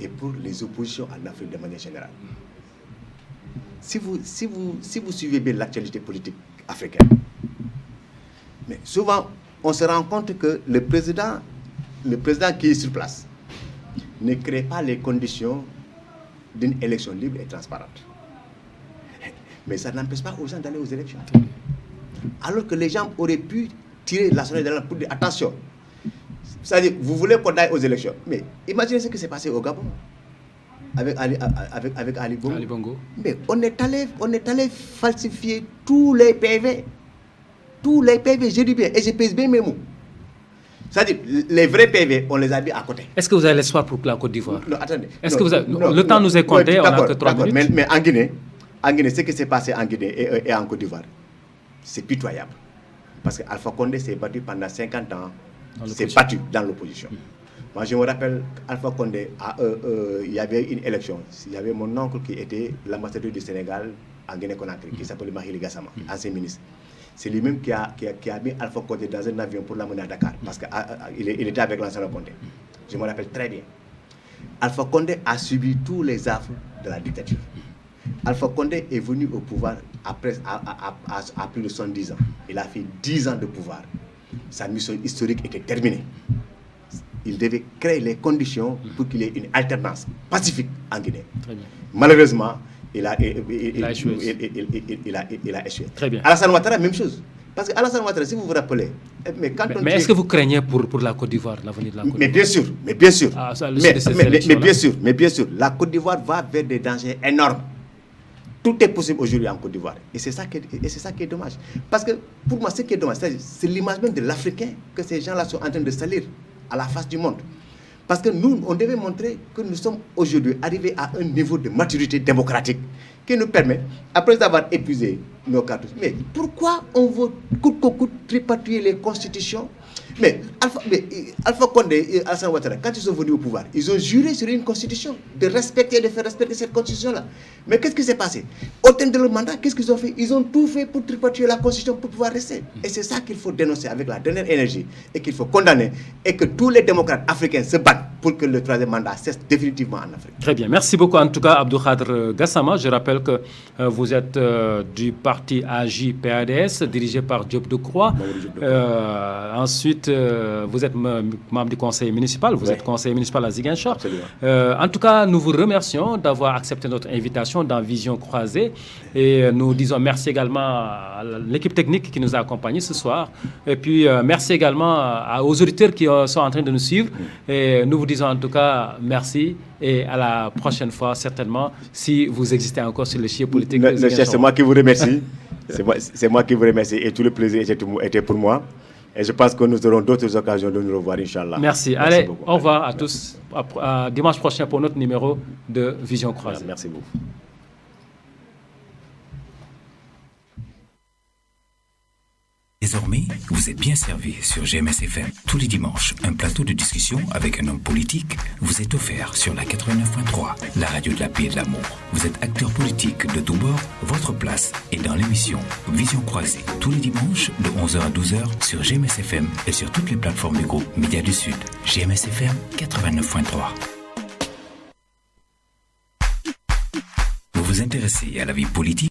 et pour les oppositions en Afrique de manière générale. Si vous suivez bien l'actualité politique africaine, mais souvent on se rend compte que le président qui est sur place ne crée pas les conditions d'une élection libre et transparente. Mais ça n'empêche pas aux gens d'aller aux élections. Alors que les gens auraient pu tirer la sonnette d'alarme pour dire attention. C'est-à-dire, vous voulez qu'on aille aux élections. Mais imaginez ce qui s'est passé au Gabon avec Ali Bongo. Ali Bongo. Mais on est allé falsifier tous les PV. Tous les PV, je dis bien, et je pèse bien mes mots. C'est-à-dire, les vrais PV, on les a mis à côté. Est-ce que vous avez l'espoir pour la Côte d'Ivoire? Non, attendez. Est-ce que vous avez... le temps nous est compté, on n'a que 3 minutes. Mais en Guinée, ce qui s'est passé en Guinée et en Côte d'Ivoire, c'est pitoyable. Parce qu'Alpha Condé s'est battu pendant 50 ans. S'est battu dans l'opposition. Moi, je me rappelle qu'Alpha Condé, il y avait une élection. Il y avait mon oncle qui était l'ambassadeur du Sénégal en Guinée-Conakry, qui s'appelait Mahili Gassama, ancien ministre. C'est lui-même qui a mis Alpha Condé dans un avion pour l'amener à Dakar, parce qu'il était avec l'ancien Condé. Je me rappelle très bien. Alpha Condé a subi tous les affres de la dictature. Alpha Condé est venu au pouvoir à plus de 70 ans. Il a fait 10 ans de pouvoir. Sa mission historique était terminée. Il devait créer les conditions pour qu'il y ait une alternance pacifique en Guinée. Très bien. Malheureusement, il a échoué. Très bien. Alassane Ouattara, même chose. Parce que Alassane Ouattara, si vous vous rappelez... Mais est-ce que vous craignez pour la Côte d'Ivoire, l'avenir de la Côte d'Ivoire? Mais bien sûr. Ah, ça, mais bien sûr, la Côte d'Ivoire va vers des dangers énormes. Tout est possible aujourd'hui en Côte d'Ivoire. Et c'est ça qui est dommage. Parce que pour moi, ce qui est dommage, c'est l'image même de l'Africain que ces gens-là sont en train de salir à la face du monde. Parce que nous, on devait montrer que nous sommes aujourd'hui arrivés à un niveau de maturité démocratique qui nous permet, après avoir épuisé nos cartouches, mais pourquoi on veut coûte que coûte tripatouiller les constitutions? Mais Alpha Condé et Alassane Ouattara, quand ils sont venus au pouvoir, ils ont juré sur une constitution, de respecter et de faire respecter cette constitution-là. Mais qu'est-ce qui s'est passé? Au terme de leur mandat, qu'est-ce qu'ils ont fait? Ils ont tout fait pour tripatouiller la constitution pour pouvoir rester. Et c'est ça qu'il faut dénoncer avec la dernière énergie et qu'il faut condamner et que tous les démocrates africains se battent pour que le troisième mandat cesse définitivement en Afrique. Très bien. Merci beaucoup en tout cas Abdou Khadre Gassama. Je rappelle que vous êtes du parti AJ-PADS dirigé par Diop Decroix. Ensuite, vous êtes membre du conseil municipal, vous êtes conseiller municipal à Ziguinchor. En tout cas, nous vous remercions d'avoir accepté notre invitation dans Vision Croisée et nous disons merci également à l'équipe technique qui nous a accompagnés ce soir et puis merci également aux auditeurs qui sont en train de nous suivre et nous vous disons en tout cas merci et à la prochaine fois certainement si vous existez encore sur le chier politique. C'est moi qui vous remercie. C'est moi qui vous remercie et tout le plaisir était pour moi. Et je pense que nous aurons d'autres occasions de nous revoir, Inch'Allah. Merci. Allez, beaucoup. Au revoir à tous. À dimanche prochain pour notre numéro de Vision Croisée. Merci beaucoup. Désormais, vous êtes bien servi sur GMS FM. Tous les dimanches, un plateau de discussion avec un homme politique vous est offert sur la 89.3, la radio de la paix et de l'amour. Vous êtes acteur politique de tous bords, votre place est dans l'émission Vision Croisée. Tous les dimanches, de 11h à 12h sur GMS FM et sur toutes les plateformes du groupe Média du Sud. GMS FM 89.3. Vous vous intéressez à la vie politique?